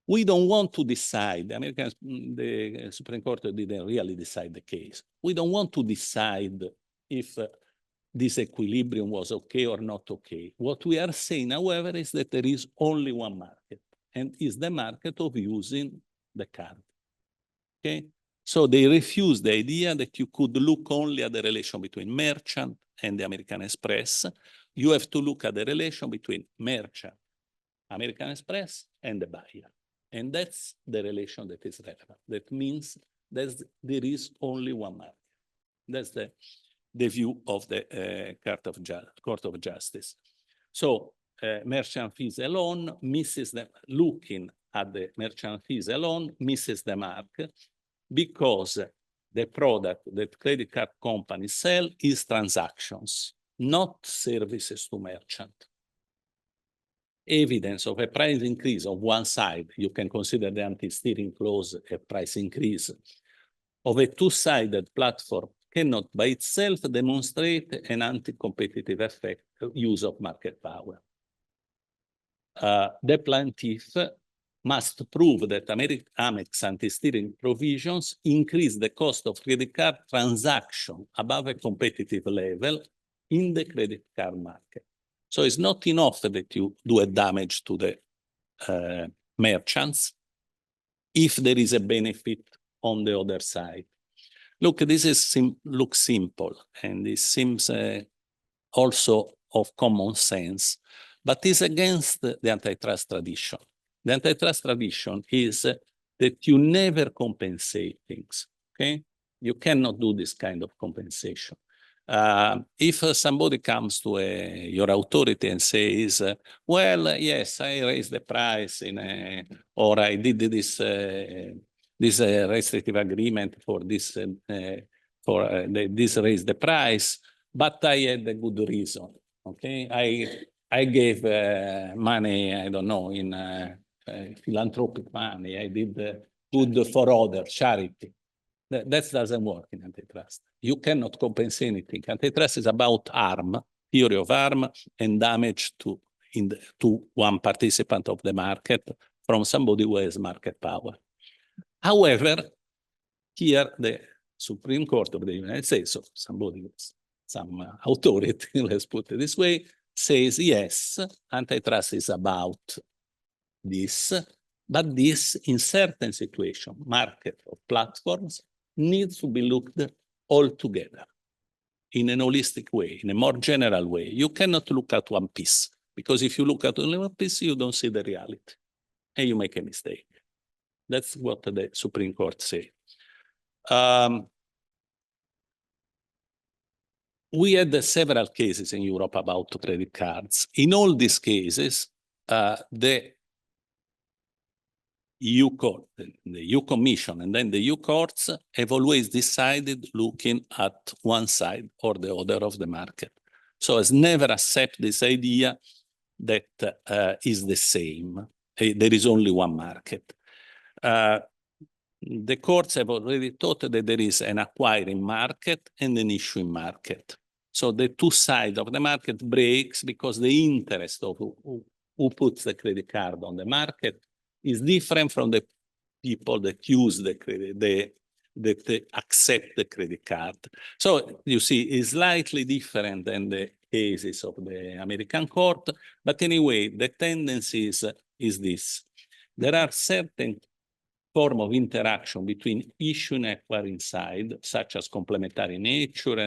We don't want to decide, the Supreme Court didn't really decide the case. We don't want to decide if this equilibrium was okay or not okay. What we are saying, however, is that there is only one market, and is the market of using the card, okay? So they refuse the idea that you could look only at the relation between merchant and the American Express. You have to look at the relation between merchant, American Express, and the buyer. And that's the relation that is relevant. That means that there is only one market. That's the view of the Court of Justice. So merchant fees alone misses them. Looking at the merchant fees alone misses the mark, because the product that credit card companies sell is transactions, not services to merchant. Evidence of a price increase on one side, you can consider the anti-steering clause a price increase, of a two-sided platform cannot by itself demonstrate an anti-competitive effect use of market power. The plaintiff must prove that Amex anti-steering provisions increase the cost of credit card transaction above a competitive level in the credit card market. So it's not enough that you do a damage to the merchants if there is a benefit on the other side. Look, this is looks simple, and this seems also of common sense, but is against the antitrust tradition. The antitrust tradition is that you never compensate things, okay? You cannot do this kind of compensation. If somebody comes to your authority and says, well, yes, I raised the price or I did this restrictive agreement for this, this raised the price, but I had a good reason, okay? I gave money, I don't know, in philanthropic money. I did good for others, charity. That doesn't work in antitrust. You cannot compensate anything. Antitrust is about harm, theory of harm, and damage to one participant of the market from somebody who has market power. However, here the Supreme Court of the United States, so somebody with some authority, let's put it this way, says, yes, antitrust is about this, but this, in certain situations, market or platforms, needs to be looked all together in an holistic way, in a more general way. You cannot look at one piece, because if you look at only one piece, you don't see the reality, and you make a mistake. That's what the Supreme Court said. We had several cases in Europe about credit cards. In all these cases, the EU court, the EU Commission, and then the EU courts have always decided looking at one side or the other of the market. So has never accepted this idea that is the same. There is only one market. The courts have already taught that there is an acquiring market and an issuing market. So the two sides of the market breaks because the interest of who puts the credit card on the market is different from the people that use the that accept the credit card. So you see, it's slightly different than the cases of the American court, but anyway, the tendency is this. There are certain form of interaction between issue and acquiring side, such as complementary nature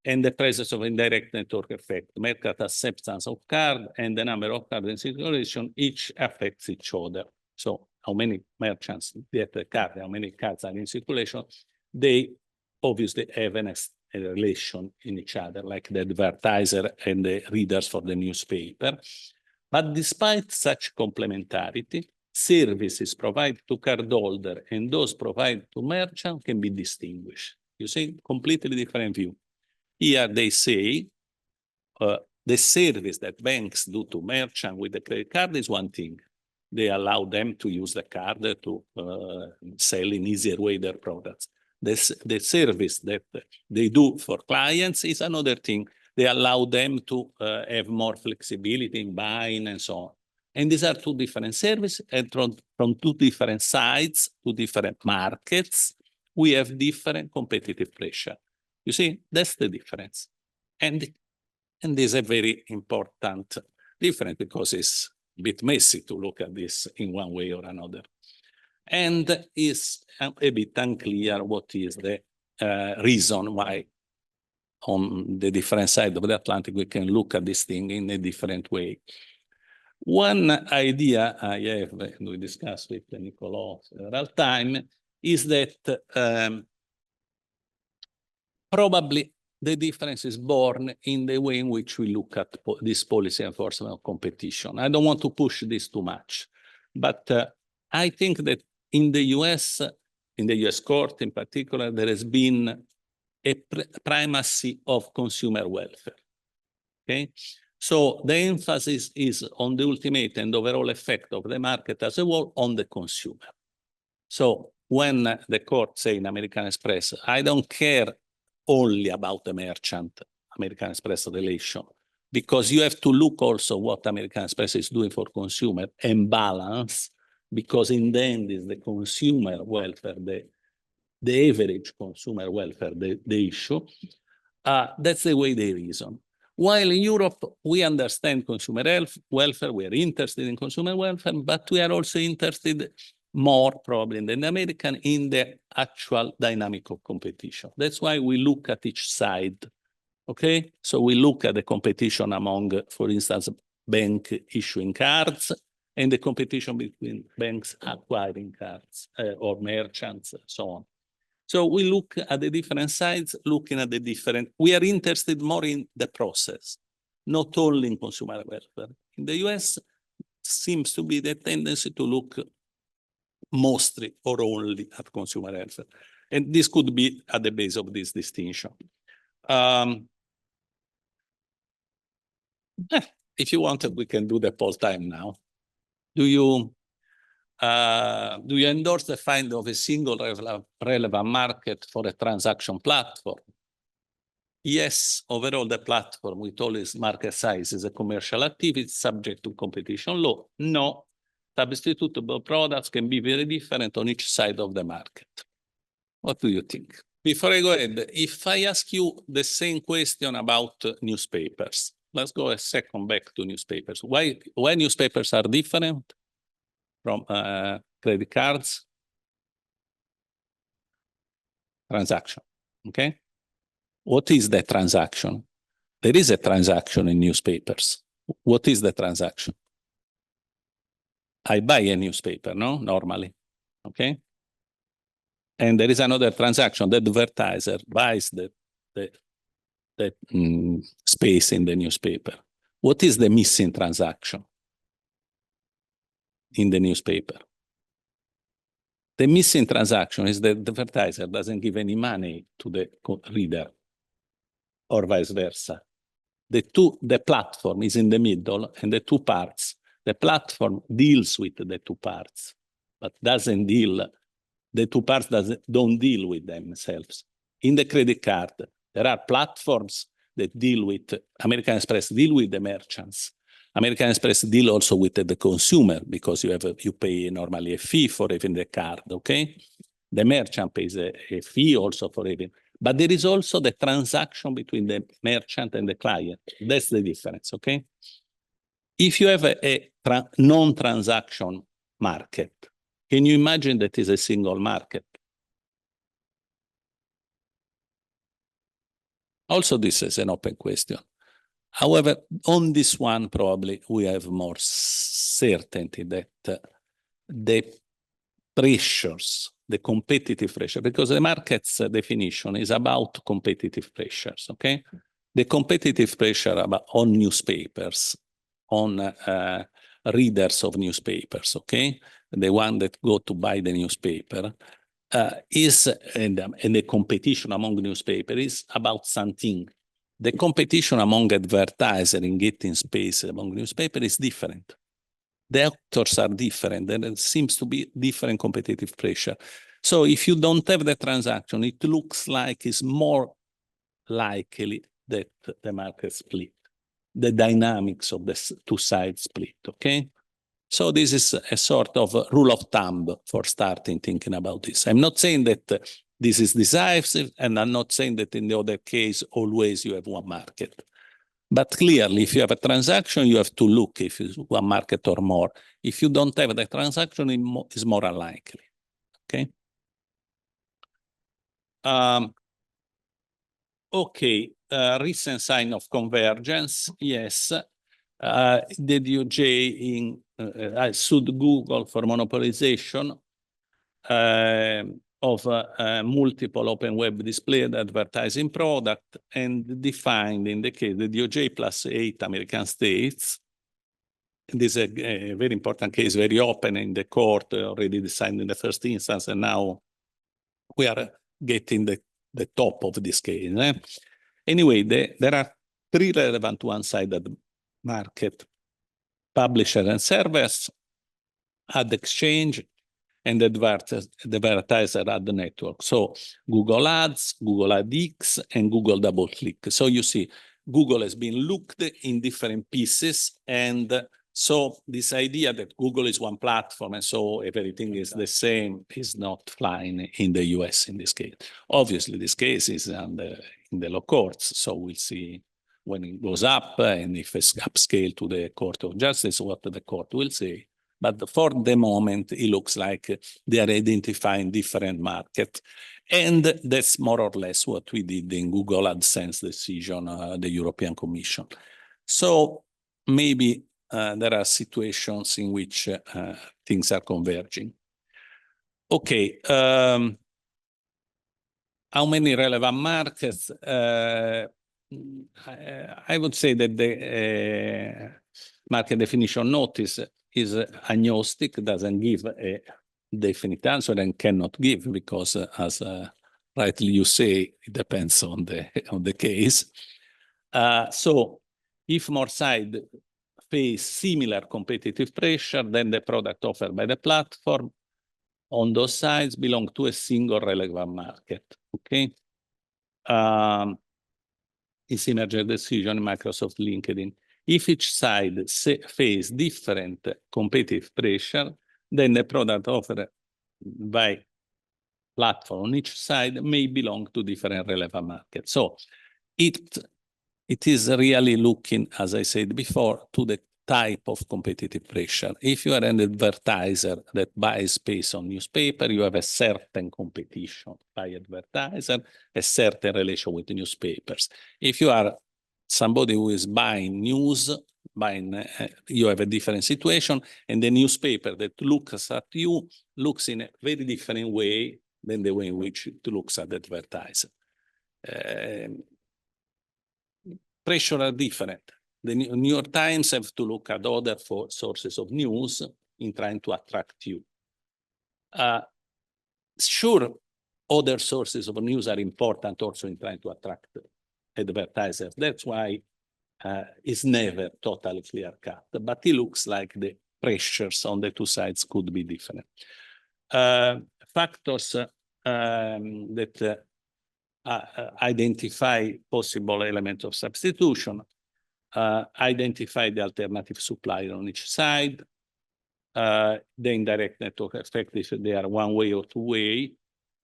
and the presence of indirect network effect, market acceptance of card and the number of cards in circulation, each affects each other. So how many merchants get the card, how many cards are in circulation, they obviously have a relation in each other, like the advertiser and the readers for the newspaper. But despite such complementarity, services provided to cardholder and those provided to merchant can be distinguished. You see, completely different view. Here they say the service that banks do to merchant with the credit card is one thing. They allow them to use the card to sell in easier way their products. The service that they do for clients is another thing. They allow them to have more flexibility in buying and so on. And these are two different services, and from two different sides, two different markets, we have different competitive pressure. You see, that's the difference. And this is a very important difference because it's a bit messy to look at this in one way or another. And it's a bit unclear what is the reason why on the different side of the Atlantic we can look at this thing in a different way. One idea I have, and we discussed with Niccolò several times, is that probably the difference is born in the way in which we look at this policy enforcement of competition. I don't want to push this too much, but I think that in the US court in particular, there has been a primacy of consumer welfare, okay? So the emphasis is on the ultimate and overall effect of the market as a whole on the consumer. So when the court say in American Express, I don't care only about the merchant, American Express relation, because you have to look also what American Express is doing for consumer and balance, because in the end is the consumer welfare, the average consumer welfare, the issue. That's the way they reason. While in Europe, we understand consumer welfare, we are interested in consumer welfare, but we are also interested more probably than the American in the actual dynamic of competition. That's why we look at each side, okay? So we look at the competition among, for instance, bank issuing cards and the competition between banks acquiring cards or merchants, so on. So we look at the different sides, looking at the different, we are interested more in the process, not only in consumer welfare. In the US, seems to be the tendency to look mostly or only at consumer welfare. And this could be at the base of this distinction. If you want, we can do the poll time now. Do you endorse the find of a single relevant market for a transaction platform? Yes, overall the platform with all its market size is a commercial activity subject to competition law. No, substitutable products can be very different on each side of the market. What do you think? Before I go ahead, if I ask you the same question about newspapers, let's go a second back to newspapers. Why newspapers are different from credit cards? Transaction, okay? What is the transaction? There is a transaction in newspapers. What is the transaction? I buy a newspaper, no? Normally, okay? And there is another transaction. The advertiser buys the space in the newspaper. What is the missing transaction in the newspaper? The missing transaction is that the advertiser doesn't give any money to the reader or vice versa. The platform is in the middle and the two parts. The platform deals with the two parts, but doesn't deal, the two parts don't deal with themselves. In the credit card, there are platforms that deal with, American Express deal with the merchants. American Express deal also with the consumer because you pay normally a fee for having the card, okay? The merchant pays a fee also for having, but there is also the transaction between the merchant and the client. That's the difference, okay? If you have a non-transaction market, can you imagine that is a single market? Also, this is an open question. However, on this one, probably we have more certainty that the pressures, the competitive pressure, because the market's definition is about competitive pressures, okay? The competitive pressure on newspapers, on readers of newspapers, okay? The one that go to buy the newspaper, and the competition among newspapers is about something. The competition among advertisers in getting space among newspapers is different. The actors are different, and it seems to be different competitive pressure. So if you don't have the transaction, it looks like it's more likely that the market split, the dynamics of the two sides split, okay? So this is a sort of rule of thumb for starting thinking about this. I'm not saying that this is decisive, and I'm not saying that in the other case, always you have one market. But clearly, if you have a transaction, you have to look if it's one market or more. If you don't have the transaction, it's more unlikely, okay? Okay, recent sign of convergence, yes. The DOJ sued Google for monopolization of multiple open web displayed advertising product, and defined in the case the DOJ plus 8 American states. This is a very important case, very open in the court, already decided in the first instance, and now we are getting the top of this case. Anyway, there are three relevant one-sided market: publisher and servers, ad exchange, and advertiser ad network. So Google Ads, Google AdX, and Google Double Click. So you see, Google has been looked in different pieces, and so this idea that Google is one platform and so everything is the same is not flying in the US in this case. Obviously, this case is in the law courts, so we'll see when it goes up and if it's upscale to the Court of Justice, what the court will say. But for the moment, it looks like they are identifying different markets. And that's more or less what we did in Google AdSense decision, the European Commission. So maybe there are situations in which things are converging. Okay. How many relevant markets? I would say that the market definition notice is agnostic, doesn't give a definite answer, and cannot give because, as rightly you say, it depends on the case. So if more sides face similar competitive pressure, then the product offered by the platform on those sides belong to a single relevant market, okay? It's Synergy decision, Microsoft, LinkedIn. If each side face different competitive pressure, then the product offered by platform on each side may belong to different relevant markets. So it is really looking, as I said before, to the type of competitive pressure. If you are an advertiser that buys space on newspaper, you have a certain competition by advertiser, a certain relation with the newspapers. If you are somebody who is buying news, you have a different situation, and the newspaper that looks at you looks in a very different way than the way in which it looks at the advertiser. Pressure are different. The New York Times have to look at other sources of news in trying to attract you. Sure, other sources of news are important also in trying to attract advertisers. That's why it's never totally clear-cut, but it looks like the pressures on the two sides could be different. Factors that identify possible elements of substitution, identify the alternative supply on each side, the indirect network effect if they are one-way or two-way,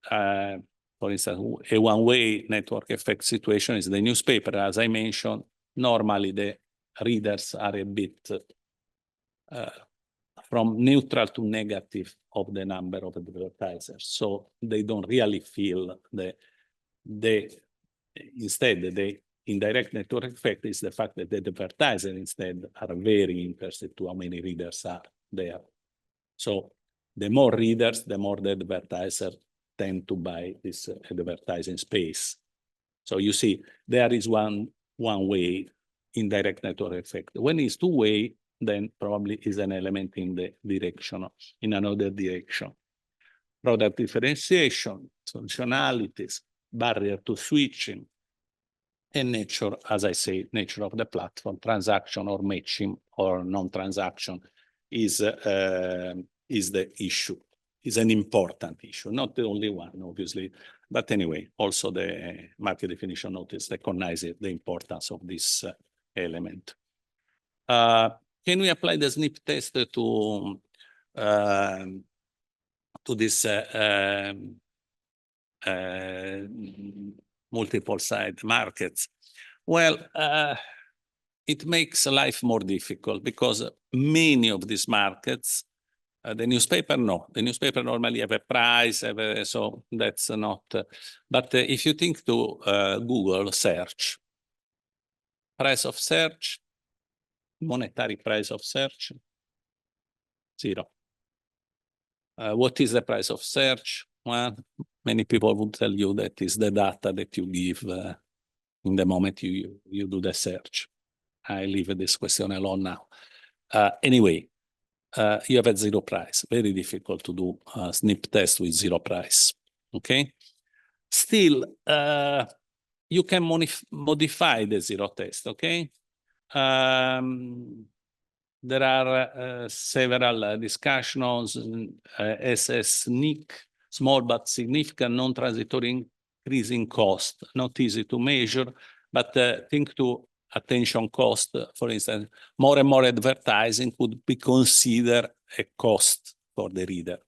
for instance, a one-way network effect situation is the newspaper. As I mentioned, normally the readers are a bit from neutral to negative of the number of advertisers. So they don't really feel instead, the indirect network effect is the fact that the advertisers instead are very interested to how many readers are there. So the more readers, the more the advertiser tend to buy this advertising space. So you see, there is one way indirect network effect. When it's two-way, then probably is an element in the direction, in another direction. Product differentiation, functionalities, barrier to switching, and nature, as I say, nature of the platform, transaction or matching or non-transaction is the issue, is an important issue, not the only one, obviously. But anyway, also the market definition notice recognizes the importance of this element. Can we apply the SNP test to this multiple side markets? Well, it makes life more difficult because many of these markets, the newspaper, no. The newspaper normally have a price, so that's not. But if you think to Google search, price of search, monetary price of search, 0. What is the price of search? Well, many people would tell you that is the data that you give in the moment you do the search. I leave this question alone now. Anyway, you have a 0 price. Very difficult to do a SNP test with 0 price. Okay. Still, you can modify the 0 test. Okay. There are several discussions as a SNC, small but significant non-transitory increase in cost, not easy to measure, but think to attention cost, for instance, more and more advertising could be considered a cost for the reader.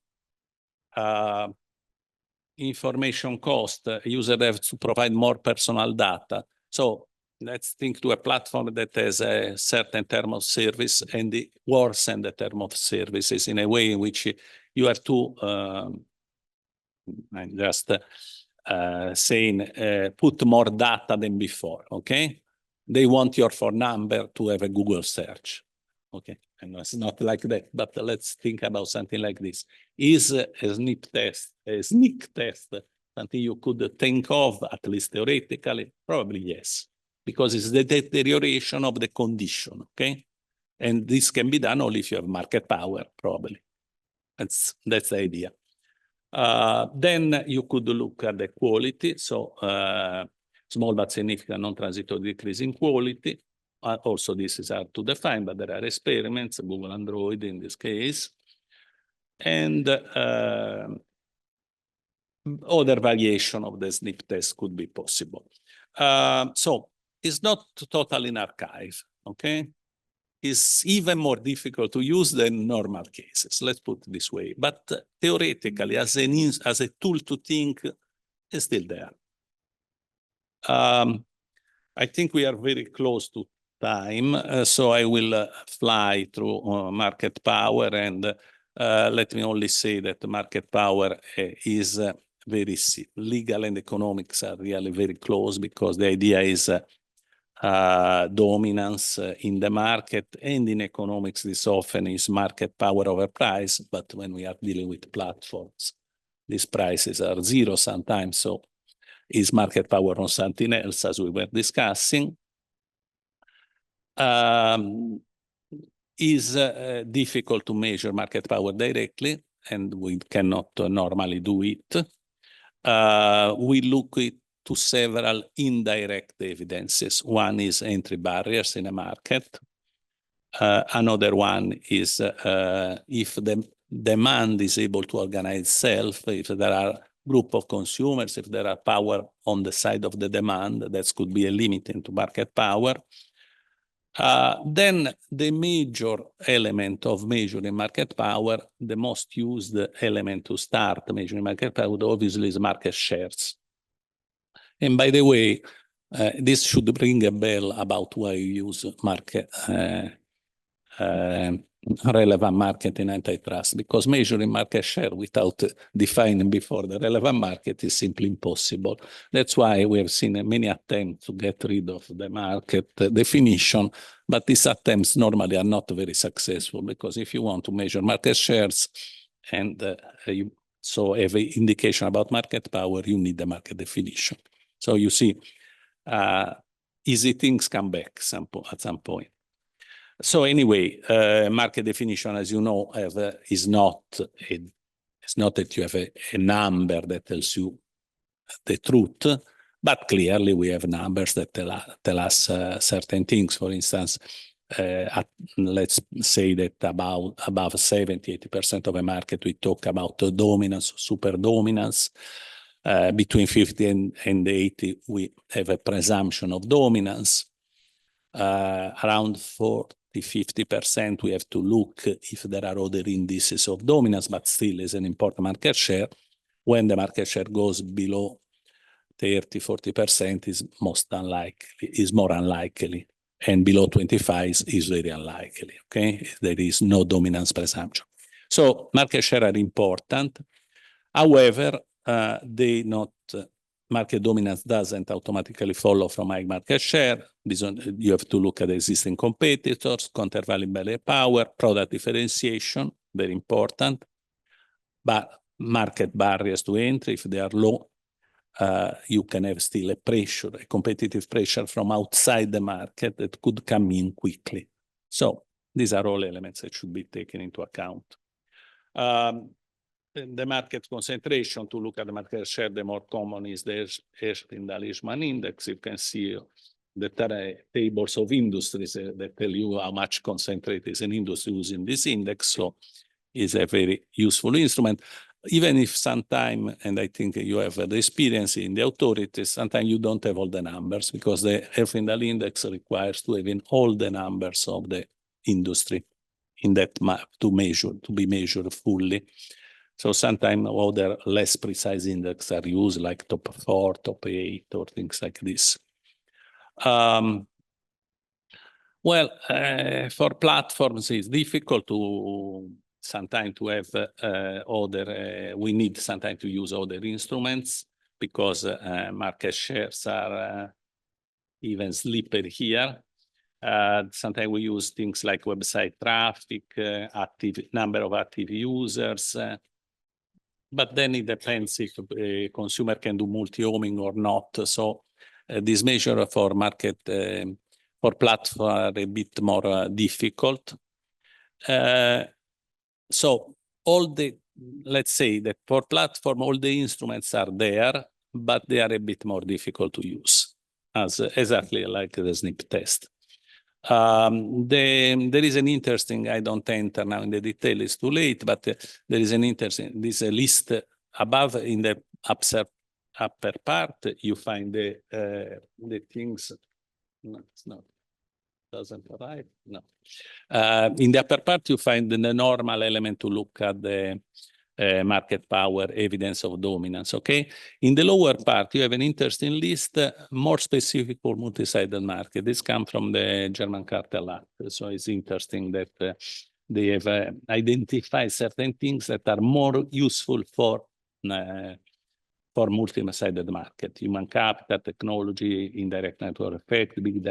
Information cost, user have to provide more personal data. So let's think to a platform that has a certain term of service and worsen the term of services in a way in which you have to, I'm just saying, put more data than before, okay? They want your phone number to have a Google search, okay? And it's not like that, but let's think about something like this. Is a SNP test, a SNC test, something you could think of, at least theoretically? Probably yes, because it's the deterioration of the condition, okay? And this can be done only if you have market power, probably. That's the idea. Then you could look at the quality. So small but significant non-transitory decrease in quality. Also, this is hard to define, but there are experiments, Google Android in this case. And other variation of the SNP test could be possible. So it's not totally in archive, okay? It's even more difficult to use than normal cases, let's put it this way. But theoretically, as a tool to think, it's still there. I think we are very close to time, so I will fly through market power, and let me only say that market power is very legal and economics are really very close, because the idea is dominance in the market, and in economics this often is market power over price, but when we are dealing with platforms, these prices are 0 sometimes, so is market power on something else, as we were discussing. Is difficult to measure market power directly, and we cannot normally do it. We look to several indirect evidences. One is entry barriers in a market. Another one is if the demand is able to organize itself, if there are group of consumers, if there are power on the side of the demand, that could be a limit into market power. Then the major element of measuring market power, the most used element to start measuring market power, obviously, is market shares. And by the way, this should ring a bell about why you use market relevant market in antitrust, because measuring market share without defining before the relevant market is simply impossible. That's why we have seen many attempts to get rid of the market definition, but these attempts normally are not very successful, because if you want to measure market shares and you so have an indication about market power, you need the market definition. So you see, easy things come back at some point. So anyway, market definition, as you know, is not that you have a number that tells you the truth, but clearly we have numbers that tell us certain things. For instance, let's say that above 70–80% of a market, we talk about dominance, super dominance. Between 50 and 80, we have a presumption of dominance. Around 40–50%, we have to look if there are other indices of dominance, but still is an important market share. When the market share goes below 30–40%, is more unlikely, and below 25 is very unlikely. Okay, there is no dominance presumption. So market share are important. However, market dominance doesn't automatically follow from high market share. You have to look at existing competitors, countervailing power, product differentiation, very important. But market barriers to entry, if they are low, you can have still a competitive pressure from outside the market that could come in quickly. So these are all elements that should be taken into account. The market concentration, to look at the market share, the more common is the Schuman index. You can see the tables of industries that tell you how much concentrated is an industry using this index. So it's a very useful instrument. Even if sometimes, and I think you have the experience in the authorities, sometimes you don't have all the numbers, because the Herfindahl index requires to have in all the numbers of the industry in that map to be measured fully. So sometimes other less precise indexes are used, like top 4, top 8, or things like this. For platforms, it's difficult to sometimes to have we need sometimes to use other instruments, because market shares are even slippery here. Sometimes we use things like website traffic, number of active users, but then it depends if a consumer can do multi-homing or not. So this measure for market, for platform are a bit more difficult. So let's say that for platform, all the instruments are there, but they are a bit more difficult to use, exactly like the SNP test. There is an interesting, I don't enter now in the detail, it's too late, but there is an interesting, this list above in the upper part, you find the things, no, it's not, doesn't arrive, no. In the upper part, you find the normal element to look at the market power, evidence of dominance, okay? In the lower part, you have an interesting list, more specific for multi-sided market. This comes from the German Cartel Act. So it's interesting that they have identified certain things that are more useful for multi-sided market: human capital, technology, indirect network effect, big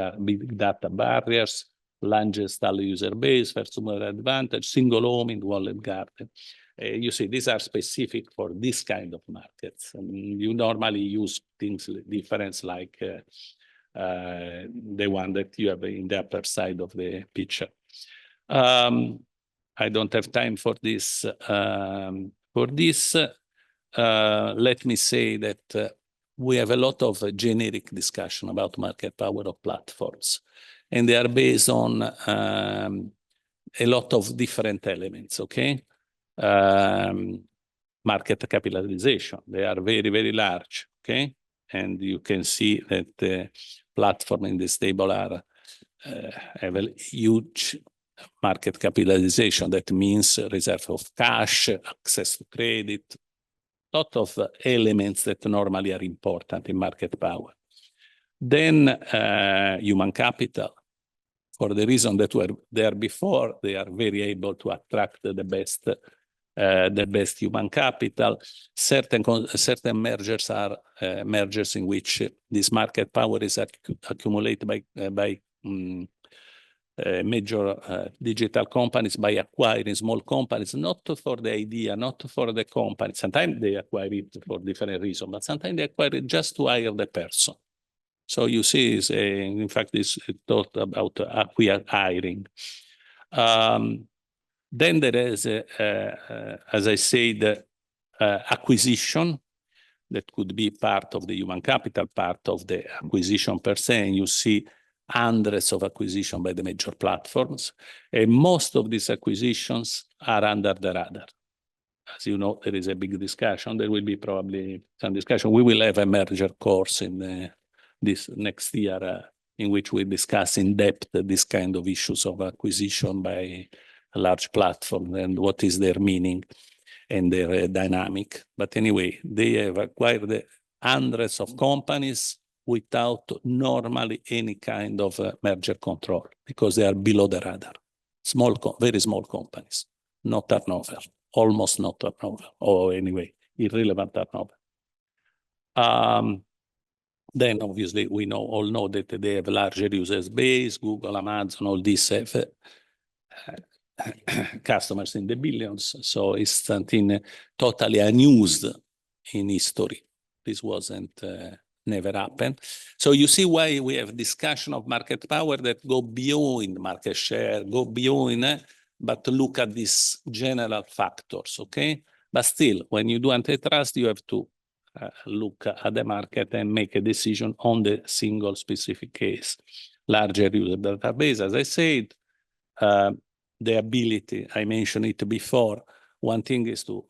data barriers, large installed user base, first mover advantage, single homing, walled garden. You see, these are specific for this kind of markets. You normally use things different, like the one that you have in the upper side of the picture. I don't have time for this. Let me say that we have a lot of generic discussion about market power of platforms, and they are based on a lot of different elements, okay? Market capitalization, they are very, very large, okay? And you can see that the platform in this table are have a huge market capitalization. That means reserve of cash, access to credit, lot of elements that normally are important in market power. Then human capital. For the reason that were there before, they are very able to attract the best human capital. Certain mergers are mergers in which this market power is accumulated by major digital companies, by acquiring small companies, not for the idea, not for the company. Sometimes they acquire it for different reasons, but sometimes they acquire it just to hire the person. So you see, in fact, it's thought about acquiring. Then there is, as I said, acquisition that could be part of the human capital, part of the acquisition per se. And you see hundreds of acquisitions by the major platforms. And most of these acquisitions are under the radar. As you know, there is a big discussion. There will be probably some discussion. We will have a merger course in this next year in which we discuss in depth this kind of issues of acquisition by a large platform and what is their meaning and their dynamic. But anyway, they have acquired hundreds of companies without normally any kind of merger control because they are below the radar. Very small companies, no turnover, almost no turnover, or anyway, irrelevant turnover. Then obviously we all know that they have larger users base, Google, Amazon, all these have customers in the billions. So it's something totally unused in history. This wasn't, never happened. So you see why we have discussion of market power that go beyond market share, go beyond, but look at these general factors, okay? But still, when you do antitrust, you have to look at the market and make a decision on the single specific case. Larger user database, as I said, the ability, I mentioned it before, one thing is to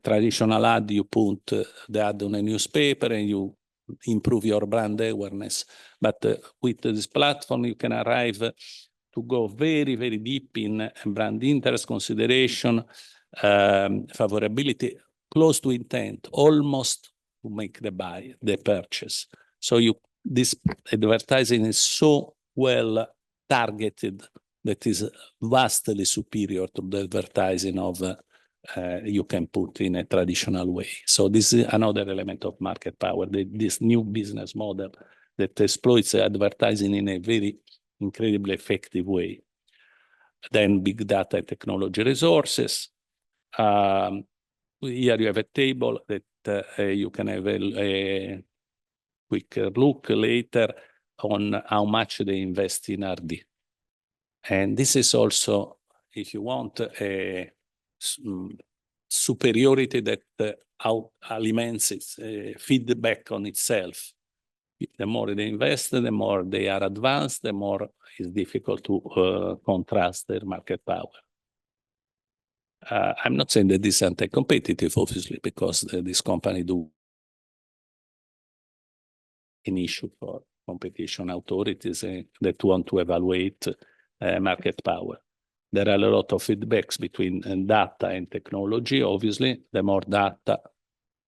traditional ad, you put the ad on a newspaper and you improve your brand awareness. But with this platform, you can arrive to go very, very deep in brand interest, consideration, favorability, close to intent, almost to make the purchase. So this advertising is so well targeted that is vastly superior to the advertising of you can put in a traditional way. So this is another element of market power, this new business model that exploits advertising in a very incredibly effective way. Then big data and technology resources. Here you have a table that you can have a quick look later on how much they invest in R&D. And this is also, if you want, a superiority that aliments its feedback on itself. The more they invest, the more they are advanced, the more it's difficult to contrast their market power. I'm not saying that this is anti-competitive, obviously, because this company do an issue for competition authorities that want to evaluate market power. There are a lot of feedbacks between data and technology. Obviously, the more data,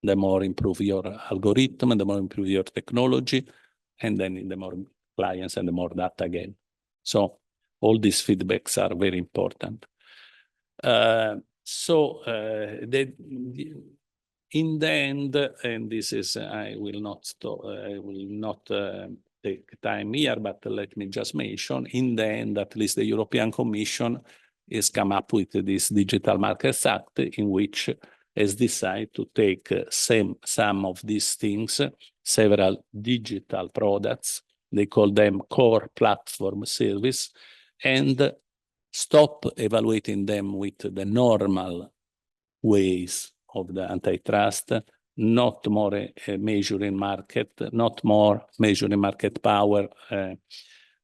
the more improve your algorithm, and the more improve your technology, and then the more clients and the more data again. So all these feedbacks are very important. In the end, and this is, I will not take time here, but let me just mention, in the end, at least the European Commission has come up with this Digital Markets Act in which has decided to take some of these things, several digital products, they call them core platform service, and stop evaluating them with the normal ways of the antitrust, not more measuring market, not more measuring market power,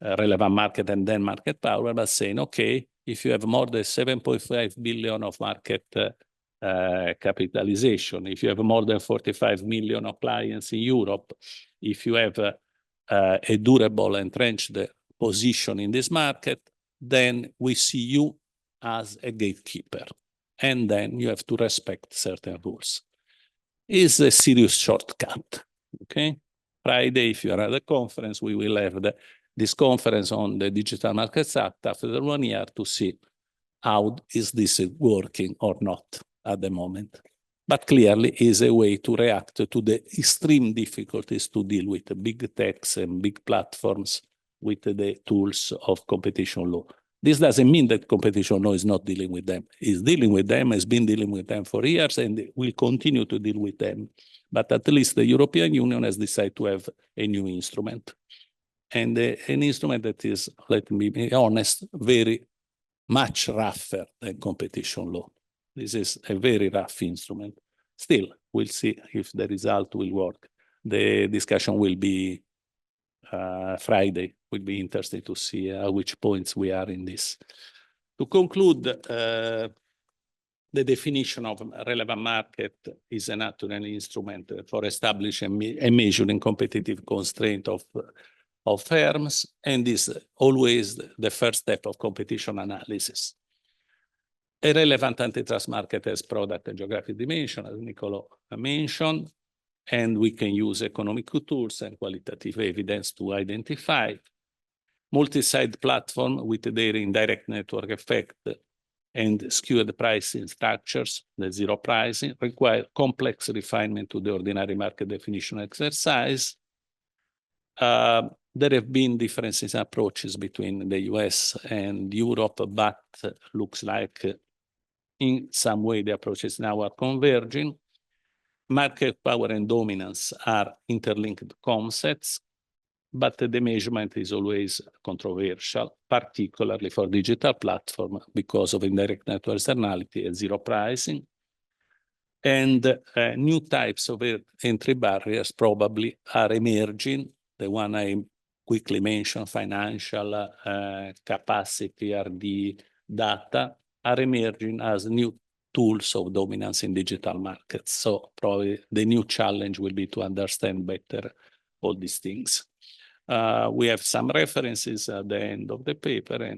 relevant market and then market power, but saying, okay, if you have more than 7.5 billion of market capitalization, if you have more than 45 million of clients in Europe, if you have a durable entrenched position in this market, then we see you as a gatekeeper. And then you have to respect certain rules. It's a serious shortcut, okay? Friday, if you are at the conference, we will have this conference on the Digital Markets Act after 1 year to see how is this working or not at the moment. But clearly is a way to react to the extreme difficulties to deal with the big techs and big platforms with the tools of competition law. This doesn't mean that competition law is not dealing with them. It's dealing with them, has been dealing with them for years, and will continue to deal with them. But at least the European Union has decided to have a new instrument. And an instrument that is, let me be honest, very much rougher than competition law. This is a very rough instrument. Still, we'll see if the result will work. The discussion will be Friday. Will be interesting to see which points we are in this. To conclude, the definition of relevant market is a natural instrument for establishing and measuring competitive constraint of firms, and is always the first step of competition analysis. A relevant antitrust market has product and geographic dimension, as Niccolò mentioned, and we can use economic tools and qualitative evidence to identify. Multi-site platform with their indirect network effect and skewed pricing structures, the zero pricing, require complex refinement to the ordinary market definition exercise. There have been differences in approaches between the US and Europe, but looks like in some way the approaches now are converging. Market power and dominance are interlinked concepts, but the measurement is always controversial, particularly for digital platform because of indirect network externality and zero pricing. And new types of entry barriers probably are emerging. The one I quickly mentioned, financial capacity, RD data, are emerging as new tools of dominance in digital markets. So probably the new challenge will be to understand better all these things. We have some references at the end of the paper.